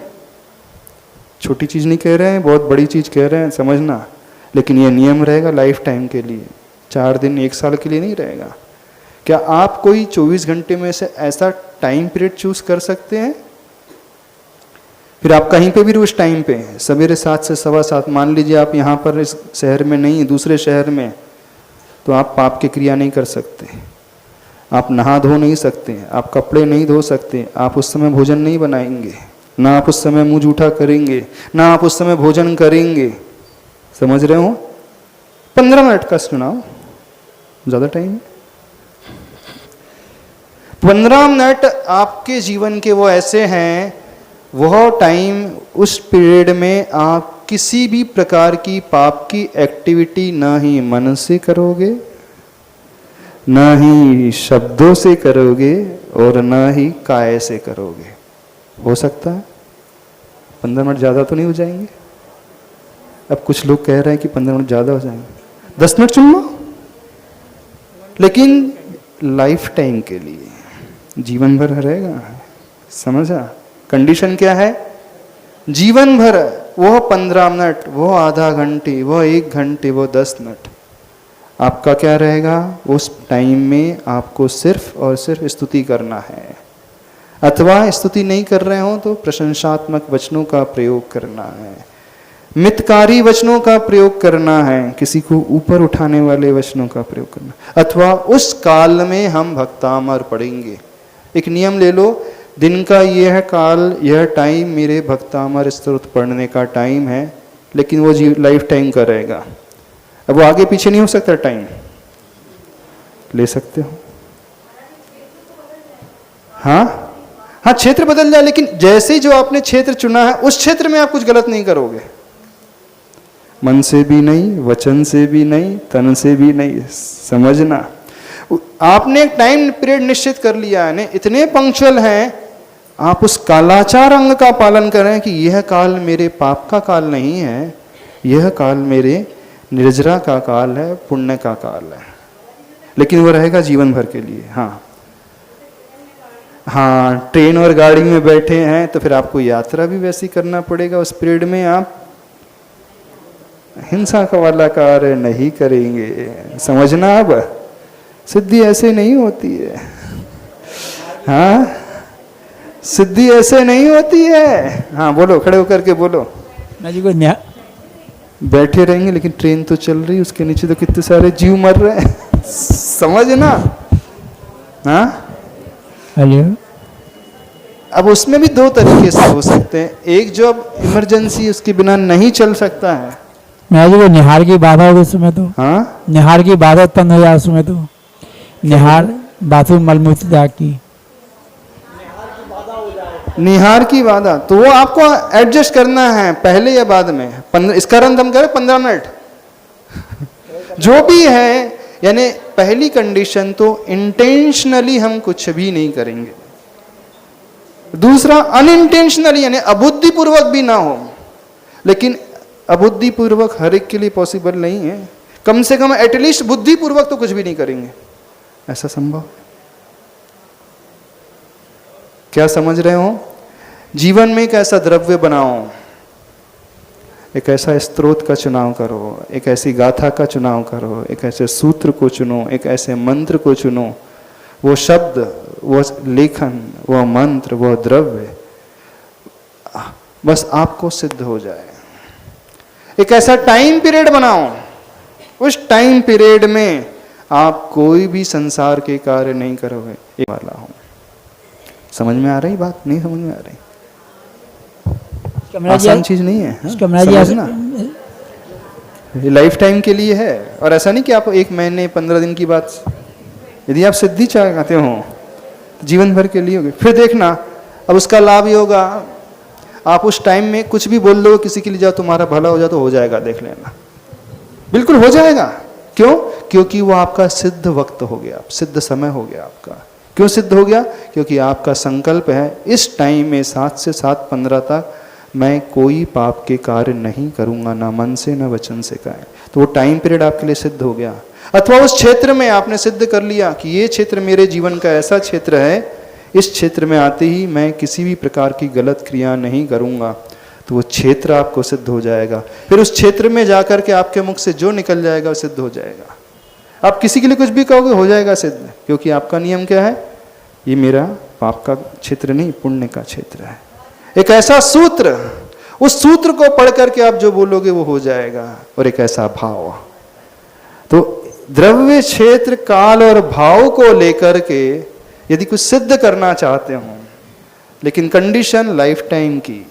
[SPEAKER 1] छोटी चीज नहीं कह रहे हैं, बहुत बड़ी चीज कह रहे हैं, समझना। लेकिन ये नियम रहेगा लाइफ टाइम के लिए, 4 दिन 1 साल के लिए नहीं रहेगा। क्या आप कोई 24 घंटे में से ऐसा टाइम पीरियड चूज कर सकते हैं? फिर आप कहीं पे भी उस टाइम पे हैं, सवेरे 7 से 7:15। मान लीजिए आप यहाँ पर इस शहर में नहीं, दूसरे शहर में, तो आप पाप की क्रिया नहीं कर सकते। आप नहा धो नहीं सकते, आप कपड़े नहीं धो सकते, आप उस समय भोजन नहीं बनाएंगे, ना आप उस समय मुंह जूठा करेंगे, ना आप उस समय भोजन करेंगे। समझ रहे हो? 15 मिनट का सुनाओ, ज्यादा टाइम। 15 मिनट आपके जीवन के वो ऐसे हैं, वह टाइम, उस पीरियड में आप किसी भी प्रकार की पाप की एक्टिविटी ना ही मन से करोगे, ना ही शब्दों से करोगे, और ना ही काय से करोगे। हो सकता है 15 मिनट ज़्यादा तो नहीं हो जाएंगे? अब कुछ लोग कह रहे हैं कि 15 मिनट ज़्यादा हो जाएंगे। 10 मिनट चुन लो, लेकिन लाइफ टाइम के लिए, जीवन भर रहेगा। समझा? कंडीशन क्या है? जीवन भर। वो 15 मिनट, वो आधा घंटे, वो 1 घंटे, वो 10 मिनट, आपका क्या रहेगा? उस टाइम में आपको सिर्फ और सिर्फ स्तुति करना है। अथवा स्तुति नहीं कर रहे हो तो प्रशंसात्मक वचनों का प्रयोग करना है, मितकारी वचनों का प्रयोग करना है, किसी को ऊपर उठाने वाले वचनों का प्रयोग करना। अथवा उस काल में हम भक्तामर पढ़ेंगे। एक नियम ले लो, दिन का यह काल, यह टाइम मेरे भक्तामर स्तोत्र पढ़ने का टाइम है, लेकिन वो लाइफ टाइम का रहेगा। अब वो आगे पीछे नहीं हो सकता, टाइम ले सकते हो। हाँ हाँ, क्षेत्र बदल जाए, लेकिन जैसे ही जो आपने क्षेत्र चुना है उस क्षेत्र में आप कुछ गलत नहीं करोगे। मन से भी नहीं, वचन से भी नहीं, तन से भी नहीं। समझना, आपने एक टाइम पीरियड निश्चित कर लिया है, इतने पंक्चुअल हैं, आप उस कालाचार अंग का पालन करें कि यह काल मेरे पाप का काल नहीं है, यह काल मेरे निर्जरा का काल है, पुण्य का काल है। लेकिन वो रहेगा जीवन भर के लिए। हाँ हाँ, ट्रेन और गाड़ी में बैठे हैं तो फिर आपको यात्रा भी वैसी करना पड़ेगा। उस पीरियड में आप हिंसा का वाला कार्य नहीं करेंगे। समझना, अब सिद्धि ऐसे नहीं होती है। हाँ, सिद्धि ऐसे नहीं होती है। हाँ बोलो, खड़े होकर के बोलो।
[SPEAKER 4] मैं जी को
[SPEAKER 1] बैठे रहेंगे, लेकिन ट्रेन तो चल रही, उसके नीचे तो कितने सारे जीव मर रहे हैं। समझना। हाँ,
[SPEAKER 4] हेलो।
[SPEAKER 1] अब उसमें भी 2 तरीके से हो सकते हैं। एक जो अब इमरजेंसी, उसके बिना नहीं चल सकता है।
[SPEAKER 4] मैं जी को निहार की बाधा हो उसमें तो।
[SPEAKER 1] हाँ,
[SPEAKER 4] निहार की बाधा उत्पन्न हो जाए उसमें तो। निहार बाथरूम मलमूत्र त्याग की,
[SPEAKER 1] निहार की बाधा, तो वो आपको एडजस्ट करना है पहले या बाद में। इसका रंग हम करें 15 मिनट जो भी है। यानी पहली कंडीशन तो इंटेंशनली हम कुछ भी नहीं करेंगे। दूसरा, अनइंटेंशनली यानी अबुद्धिपूर्वक भी ना हो, लेकिन अबुद्धिपूर्वक हर एक के लिए पॉसिबल नहीं है। कम से कम एटलीस्ट बुद्धिपूर्वक तो कुछ भी नहीं करेंगे, ऐसा संभव? क्या समझ रहे हो? जीवन में एक ऐसा द्रव्य बनाओ, एक ऐसा स्रोत का चुनाव करो, एक ऐसी गाथा का चुनाव करो, एक ऐसे सूत्र को चुनो, एक ऐसे मंत्र को चुनो। वो शब्द, वो लेखन, वो मंत्र, वो द्रव्य बस आपको सिद्ध हो जाए। एक ऐसा टाइम पीरियड बनाओ, उस टाइम पीरियड में आप कोई भी संसार के कार्य नहीं करोगे। एक वाला हूं, समझ में आ रही बात? नहीं समझ में आ रही? आसान चीज नहीं है, समझना। ये लाइफ टाइम के लिए है, और ऐसा नहीं कि आप 1 महीने 15 दिन की बात। यदि आप सिद्धि चाहते हो तो जीवन भर के लिए होगी। फिर देखना, अब उसका लाभ ही होगा, आप उस टाइम में कुछ भी बोल लो किसी के लिए, जाओ तुम्हारा भला हो जाए, तो हो जाएगा, देख लेना, बिल्कुल हो जाएगा। क्यों? क्योंकि वो आपका सिद्ध वक्त हो गया, सिद्ध समय हो गया आपका। क्यों सिद्ध हो गया? क्योंकि आपका संकल्प है इस टाइम में 7 से 7:15 तक मैं कोई पाप के कार्य नहीं करूंगा, ना मन से ना वचन से कहें। तो वो टाइम पीरियड आपके लिए सिद्ध हो गया। अथवा उस क्षेत्र में आपने सिद्ध कर लिया कि ये क्षेत्र मेरे जीवन का ऐसा क्षेत्र है, इस क्षेत्र में आते ही मैं किसी भी प्रकार की गलत क्रिया नहीं करूंगा, तो वो क्षेत्र आपको सिद्ध हो जाएगा। फिर उस क्षेत्र में जाकर के आपके मुख से जो निकल जाएगा वो सिद्ध हो जाएगा। आप किसी के लिए कुछ भी कहोगे, हो जाएगा सिद्ध, क्योंकि आपका नियम क्या है? ये मेरा पाप का क्षेत्र नहीं, पुण्य का क्षेत्र है। एक ऐसा सूत्र, उस सूत्र को पढ़ करके आप जो बोलोगे वो हो जाएगा। और एक ऐसा भाव, तो द्रव्य, क्षेत्र, काल और भाव को लेकर के यदि कुछ सिद्ध करना चाहते हो, लेकिन कंडीशन लाइफ टाइम की,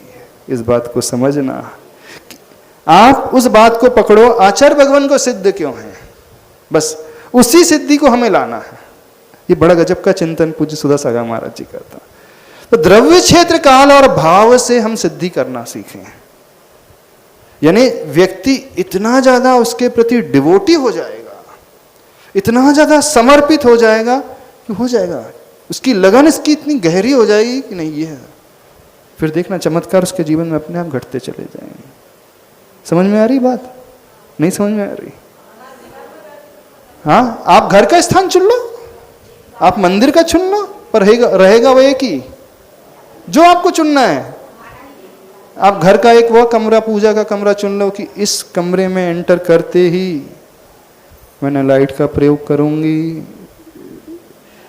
[SPEAKER 1] इस बात को समझना। आप उस बात को पकड़ो, आचार्य भगवान को सिद्ध क्यों है, बस उसी सिद्धि को हमें लाना है। ये बड़ा गजब का चिंतन पूज्य सुधा सागर महाराज जी करता। तो द्रव्य, क्षेत्र, काल और भाव से हम सिद्धि करना सीखें। यानी व्यक्ति इतना ज्यादा उसके प्रति डिवोटी हो जाएगा, इतना ज्यादा समर्पित हो जाएगा कि हो जाएगा, उसकी लगन इसकी इतनी गहरी हो जाएगी कि नहीं, ये है। फिर देखना चमत्कार उसके जीवन में अपने आप घटते चले जाएंगे। समझ में आ रही बात? नहीं समझ में आ रही? हाँ, आप घर का स्थान चुन लो, आप मंदिर का चुन लो, पर रहेगा वो एक ही जो आपको चुनना है। आप घर का एक वह कमरा, पूजा का कमरा चुन लो कि इस कमरे में एंटर करते ही मैं न लाइट का प्रयोग करूंगी,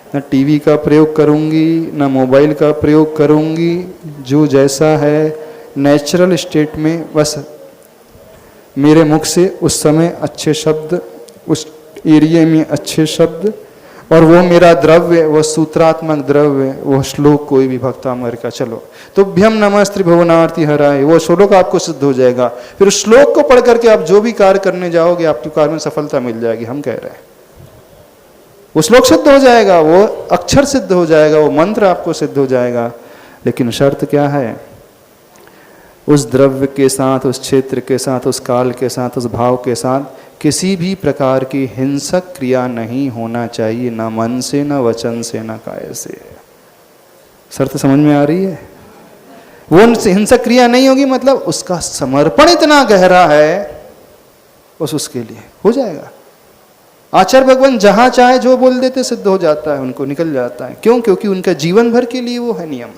[SPEAKER 1] न टीवी का प्रयोग करूंगी, न मोबाइल का प्रयोग करूंगी। जो जैसा है नेचुरल स्टेट में, बस मेरे मुख से उस समय अच्छे शब्द, उस एरिया में अच्छे शब्द, और वो मेरा द्रव्य, वो सूत्रात्मक द्रव्य, वो श्लोक कोई भी भक्तामर का, चलो तुभ्यम नमस्ते भुवनार्ति हराय, वो श्लोक आपको सिद्ध हो जाएगा। फिर उस श्लोक को पढ़ करके आप जो भी कार्य करने जाओगे, आपके कार्य में सफलता मिल जाएगी। हम कह रहे हैं वो श्लोक सिद्ध हो जाएगा, वो अक्षर सिद्ध हो जाएगा, वो मंत्र आपको सिद्ध हो जाएगा। लेकिन शर्त क्या है? उस द्रव्य के साथ, उस क्षेत्र के साथ, उस काल के साथ, उस भाव के साथ किसी भी प्रकार की हिंसक क्रिया नहीं होना चाहिए, ना मन से, ना वचन से, ना काय से। शर्त समझ में आ रही है? वो हिंसक क्रिया नहीं होगी, मतलब उसका समर्पण इतना गहरा है, बस उसके लिए हो जाएगा। आचार्य भगवान जहां चाहे जो बोल देते, सिद्ध हो जाता है, उनको निकल जाता है। क्यों? क्योंकि उनका जीवन भर के लिए वो है नियम।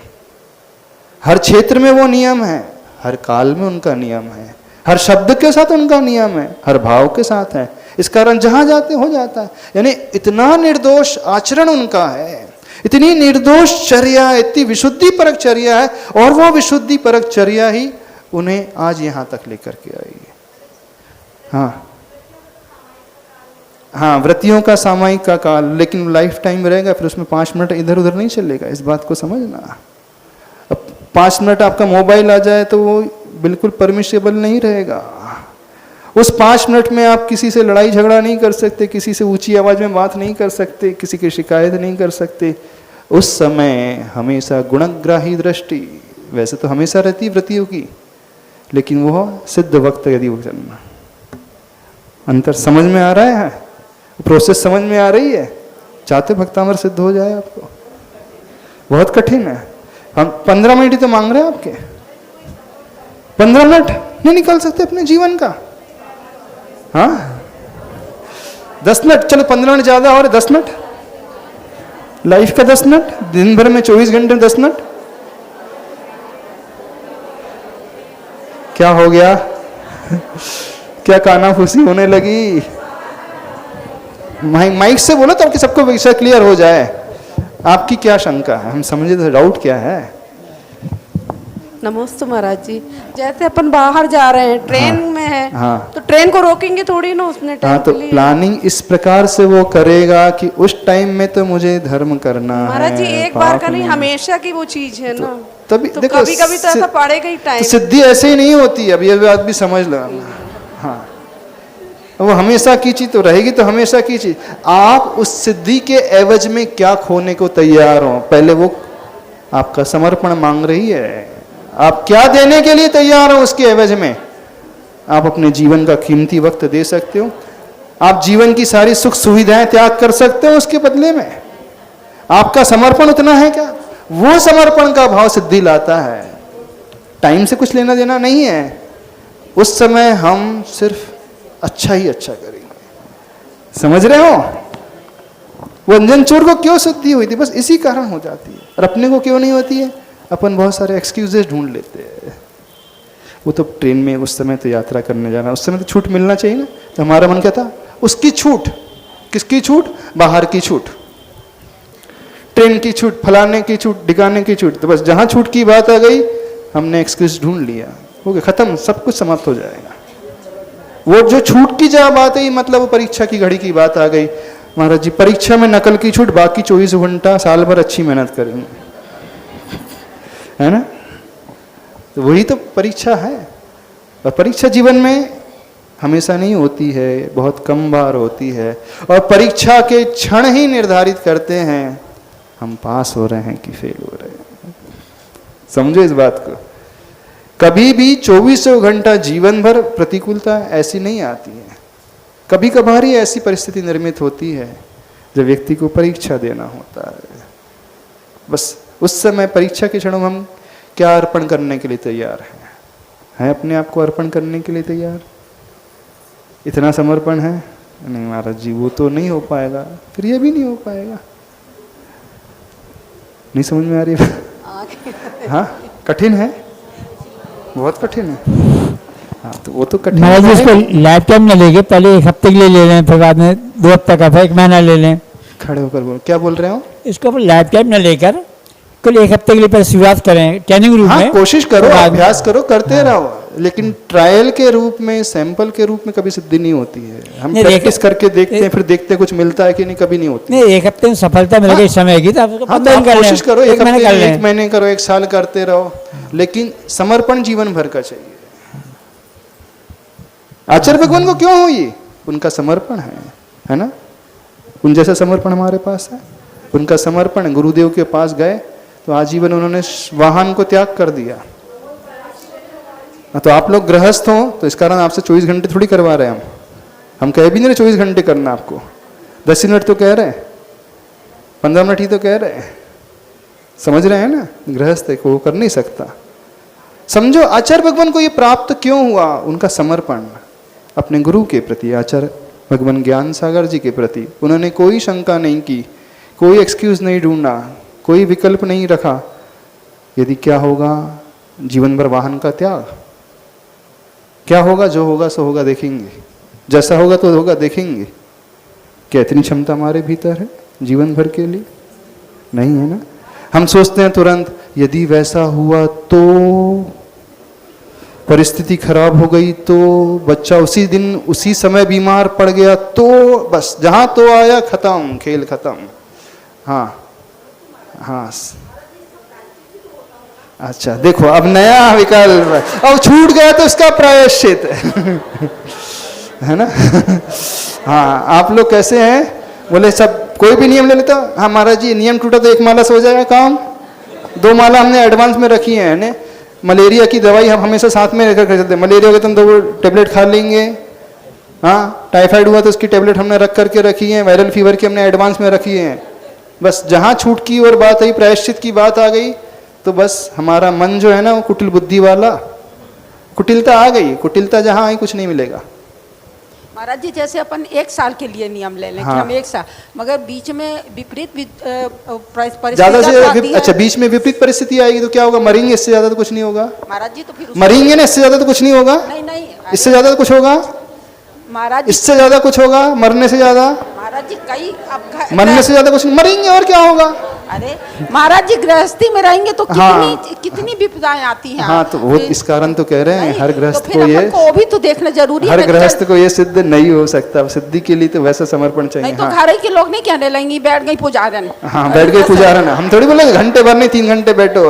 [SPEAKER 1] हर क्षेत्र में वो नियम है, हर काल में उनका नियम है, हर शब्द के साथ उनका नियम है, हर भाव के साथ है। इस कारण जहां जाते हो जाता है। यानी इतना निर्दोष आचरण उनका है, इतनी निर्दोष चर्या, इतनी विशुद्धि परक चर्या है, और वो विशुद्धि परक चर्या ही उन्हें आज यहां तक लेकर के आई है। हाँ, व्रतियों का सामयिक का काल, लेकिन लाइफ टाइम रहेगा। फिर उसमें 5 मिनट इधर उधर नहीं चलेगा, इस बात को समझना। अब 5 मिनट आपका मोबाइल आ जाए तो वो बिल्कुल परमिशेबल नहीं रहेगा। उस 5 मिनट में आप किसी से लड़ाई झगड़ा नहीं कर सकते, किसी से ऊंची आवाज में बात नहीं कर सकते, किसी की शिकायत नहीं कर सकते। उस समय हमेशा गुणग्राही दृष्टि, वैसे तो हमेशा रहती व्रतियों की, लेकिन वह सिद्ध वक्त यदि वो चलना। अंतर समझ में आ रहा है? प्रोसेस समझ में आ रही है? चाहते भक्तामर सिद्ध हो जाए आपको? बहुत कठिन है। हम 15 मिनट ही तो मांग रहे हैं आपके, 15 मिनट। नहीं निकाल सकते अपने जीवन का? हाँ 10 मिनट, चलो 15 मिनट ज्यादा और 10 मिनट, लाइफ का 10 मिनट, दिन भर में 24 घंटे में 10 मिनट। क्या हो गया? क्या कानाफूसी होने लगी? माइक से बोलो ताकि सबको विषय क्लियर हो जाए। आपकी क्या शंका है, हम समझे तो डाउट क्या है?
[SPEAKER 5] नमस्ते महाराज जी। जैसे अपन बाहर जा रहे हैं, ट्रेन में है,
[SPEAKER 1] हाँ।
[SPEAKER 5] तो ट्रेन को रोकेंगे थोड़ी ना उसने टाइम
[SPEAKER 1] हाँ, तो
[SPEAKER 5] के लिए।
[SPEAKER 1] प्लानिंग इस प्रकार से वो करेगा कि उस टाइम में तो मुझे धर्म करना है।
[SPEAKER 5] महाराज जी एक बार का नहीं,
[SPEAKER 1] पाप
[SPEAKER 5] हमेशा की वो चीज है ना।
[SPEAKER 1] तभी
[SPEAKER 5] तो
[SPEAKER 1] देखो,
[SPEAKER 5] कभी कभी तो ऐसा पड़ेगा ही टाइम।
[SPEAKER 1] तो सिद्धि ऐसे ही नहीं होती, अब ये बात भी समझ लो। हाँ, वो हमेशा की चीज तो रहेगी, तो हमेशा की चीज। आप उस सिद्धि के एवज में क्या खोने को तैयार हो, पहले वो आपका समर्पण मांग रही है। आप क्या देने के लिए तैयार हो उसके एवज में? आप अपने जीवन का कीमती वक्त दे सकते हो, आप जीवन की सारी सुख सुविधाएं त्याग कर सकते हो उसके बदले में। आपका समर्पण उतना है क्या? वो समर्पण का भाव सिद्धि लाता है। टाइम से कुछ लेना देना नहीं है। उस समय हम सिर्फ अच्छा ही अच्छा करेंगे। समझ रहे हो? वो अंजन चोर को क्यों सिद्धि हुई थी? बस इसी कारण हो जाती है। और अपने को क्यों नहीं होती है? अपन बहुत सारे एक्सक्यूजेस ढूंढ लेते हैं। वो तो ट्रेन में उस समय तो यात्रा करने जाना, उस समय तो छूट मिलना चाहिए ना। तो हमारा मन क्या था? उसकी छूट। किसकी छूट? बाहर की छूट, ट्रेन की छूट, फलाने की छूट, ढिकाने की छूट। तो बस जहां छूट की बात आ गई, हमने एक्सक्यूज ढूंढ लिया, हो गया, खत्म, सब कुछ समाप्त हो जाएगा। वो जो छूट की जहाँ बात है, मतलब वो परीक्षा की घड़ी की बात आ गई। महाराज जी परीक्षा में नकल की छूट, बाकी 24 घंटा साल भर अच्छी मेहनत करेंगे, है ना? तो वही तो परीक्षा है। और परीक्षा जीवन में हमेशा नहीं होती है, बहुत कम बार होती है। और परीक्षा के क्षण ही निर्धारित करते हैं हम पास हो रहे हैं कि फेल हो रहे हैं। समझो इस बात को। कभी भी 24 घंटा जीवन भर प्रतिकूलता ऐसी नहीं आती है। कभी कभार ही ऐसी परिस्थिति निर्मित होती है जब व्यक्ति को परीक्षा देना होता है। बस उस समय परीक्षा के क्षणों में हम क्या अर्पण करने के लिए तैयार हैं? अपने आप को अर्पण करने के लिए तैयार? इतना समर्पण है? नहीं महाराज जी वो तो नहीं हो पाएगा, फिर ये भी नहीं हो पाएगा। नहीं समझ में आ रही? हाँ कठिन है, बहुत कठिन है। हाँ तो वो तो कठिन
[SPEAKER 4] महाराज जी
[SPEAKER 1] है।
[SPEAKER 4] इसको लाइफ टाइम न लेके पहले 1 हफ्ते के लिए ले लें, फिर बाद में 2 हफ्ते का, फिर 1 महीना ले लें।
[SPEAKER 1] खड़े होकर बोल, क्या बोल रहे हो?
[SPEAKER 4] इसको लाइफ टाइम न लेकर कल 1 हफ्ते के लिए पहले शुरुआत करें ट्रेनिंग रूप
[SPEAKER 1] हाँ
[SPEAKER 4] में।
[SPEAKER 1] कोशिश करो,
[SPEAKER 4] तो बाद में-
[SPEAKER 1] अभ्यास करो, करते रहो, लेकिन ट्रायल के रूप में, सैंपल के रूप में कभी सिद्धि नहीं होती है। हम
[SPEAKER 4] नहीं,
[SPEAKER 1] प्रैक्टिस करके देखते हैं, फिर देखते हैं कुछ मिलता है कि नहीं, कभी नहीं होती।
[SPEAKER 4] नहीं 1 हफ्ते में सफलता मिल गई समय की, तो आप उसको
[SPEAKER 1] हाँ तो
[SPEAKER 4] 15
[SPEAKER 1] आप
[SPEAKER 4] दिन कर
[SPEAKER 1] कोशिश
[SPEAKER 4] लें,
[SPEAKER 1] करो, 1
[SPEAKER 4] महीने
[SPEAKER 1] हफ्ते,
[SPEAKER 4] कर
[SPEAKER 1] 1
[SPEAKER 4] लें।
[SPEAKER 1] महीने करो, 1 साल करते रहो, लेकिन समर्पण जीवन भर का चाहिए। आचार्य भगवान को क्यों हुई? उनका समर्पण है ना? उन जैसा समर्पण हमारे पास है। उनका समर्पण, गुरुदेव के पास गए तो आजीवन उन्होंने वाहन को त्याग कर दिया। तो आप लोग गृहस्थ हो तो इस कारण आपसे 24 घंटे थोड़ी करवा रहे हैं हम कह भी नहीं रहे 24 घंटे करना आपको, 10 मिनट तो कह रहे हैं, 15 मिनट ही तो कह रहे हैं। समझ रहे हैं ना? गृहस्थ को वो कर नहीं सकता। समझो आचार्य भगवान को ये प्राप्त क्यों हुआ? उनका समर्पण अपने गुरु के प्रति, आचार्य भगवान ज्ञान सागर जी के प्रति। उन्होंने कोई शंका नहीं की, कोई एक्सक्यूज नहीं ढूंढा, कोई विकल्प नहीं रखा। यदि क्या होगा, जीवन भर वाहन का त्याग। क्या होगा? जो होगा सो होगा, देखेंगे। जैसा होगा तो होगा, देखेंगे। क्या इतनी क्षमता हमारे भीतर है जीवन भर के लिए? नहीं है ना? हम सोचते हैं तुरंत यदि वैसा हुआ तो, परिस्थिति खराब हो गई तो, बच्चा उसी दिन उसी समय बीमार पड़ गया तो, बस जहां तो आया खत्म, खेल खत्म। हाँ हाँ अच्छा देखो अब नया विकल्प, अब छूट गया तो इसका प्रायश्चित है ना? हाँ आप लोग कैसे हैं? बोले सब कोई भी नियम ले लेता। हाँ महाराज जी नियम टूटा तो 1 माला से हो जाएगा काम, 2 माला हमने एडवांस में रखी है ने? मलेरिया की दवाई हम हमेशा साथ में रखकर चलते, मलेरिया हो गया तो हम 2 टेबलेट खा लेंगे। हाँ टाइफाइड हुआ तो उसकी टेबलेट हमने रख करके रखी है, वायरल फीवर की हमने एडवांस में रखी है। बस जहाँ छूट की और बात आई, प्रायश्चित की बात आ गई, तो बस हमारा मन जो है ना वो कुटिल बुद्धि वाला, कुटिलता आ गई, कुटिलता जहाँ आई कुछ नहीं मिलेगा।
[SPEAKER 5] महाराज जी जैसे अपन 1 साल के लिए नियम ले लें
[SPEAKER 1] हाँ।
[SPEAKER 5] कि हम 1 साल, मगर बीच में विपरीत
[SPEAKER 1] ज्यादा से
[SPEAKER 5] परिस्थितियां
[SPEAKER 1] अच्छा बीच में विपरीत परिस्थिति आएगी तो क्या होगा? मरेंगे, इससे ज्यादा तो कुछ नहीं होगा।
[SPEAKER 5] महाराज जी तो फिर
[SPEAKER 1] मरेंगे ना, इससे ज्यादा तो कुछ नहीं होगा।
[SPEAKER 5] नहीं नहीं
[SPEAKER 1] इससे ज्यादा तो कुछ होगा?
[SPEAKER 5] महाराज जी,
[SPEAKER 1] इससे ज्यादा कुछ होगा? मरने से ज्यादा?
[SPEAKER 5] महाराज जी कई अब
[SPEAKER 1] मरने से ज्यादा कुछ नहीं, मरेंगे और क्या होगा?
[SPEAKER 5] अरे महाराज जी गृहस्थी में रहेंगे तो
[SPEAKER 1] हाँ।
[SPEAKER 5] कितनी विपदाएं आती हैं।
[SPEAKER 1] हाँ तो वो इस कारण तो कह रहे हैं
[SPEAKER 5] नहीं,
[SPEAKER 1] हर
[SPEAKER 5] तो
[SPEAKER 1] गृहस्थ
[SPEAKER 5] फिर
[SPEAKER 1] को ये,
[SPEAKER 5] अपन को भी तो देखना जरूरी
[SPEAKER 1] हर
[SPEAKER 5] है।
[SPEAKER 1] गृहस्थ को ये सिद्ध नहीं हो सकता। सिद्धि के लिए तो वैसा समर्पण चाहिए।
[SPEAKER 5] नहीं तो
[SPEAKER 1] हाँ
[SPEAKER 5] घर के लोग नहीं कहने लगेंगे बैठ गई पुजारन।
[SPEAKER 1] हाँ बैठ गए पुजारन, हम थोड़ी बोलेंगे घंटे भर नहीं 3 घंटे बैठो।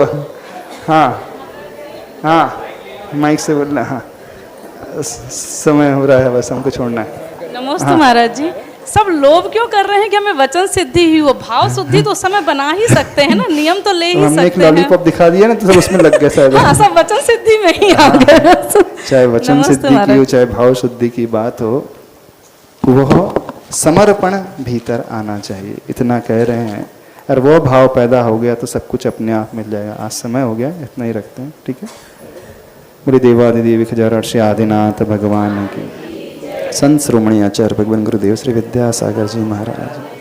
[SPEAKER 1] हाँ हाँ माइक से बोलना। हाँ समय हो रहा है, बस हमको छोड़ना है।
[SPEAKER 6] नमस्ते महाराज जी, सब लोभ क्यों कर रहे हैं कि हमें वचन सिद्धि ही हो? भाव शुद्धि तो उस समय बना ही सकते हैं ना, नियम तो ले ही
[SPEAKER 1] हमने एक
[SPEAKER 6] सकते हैं।
[SPEAKER 1] लॉलीपॉप दिखा दिया ना तो सब उसमें लग गए शायद।
[SPEAKER 6] हाँ, सब वचन सिद्धि में ही आ गए।
[SPEAKER 1] चाहे वचन
[SPEAKER 6] नमस्ते
[SPEAKER 1] सिद्धि की
[SPEAKER 6] महाराज।
[SPEAKER 1] हो चाहे भाव शुद्धि की बात हो, वह समर्पण भीतर आना चाहिए, इतना कह रहे हैं। और वो भाव पैदा हो गया तो सब कुछ अपने आप मिल जाएगा। आज समय हो गया, इतना ही रखते हैं, ठीक है। बोले देवादिदेव खजारर्षि आदिनाथ भगवान की, संत श्रोमणी आचार्य भगवान गुरुदेव श्री विद्यासागर जी महाराज।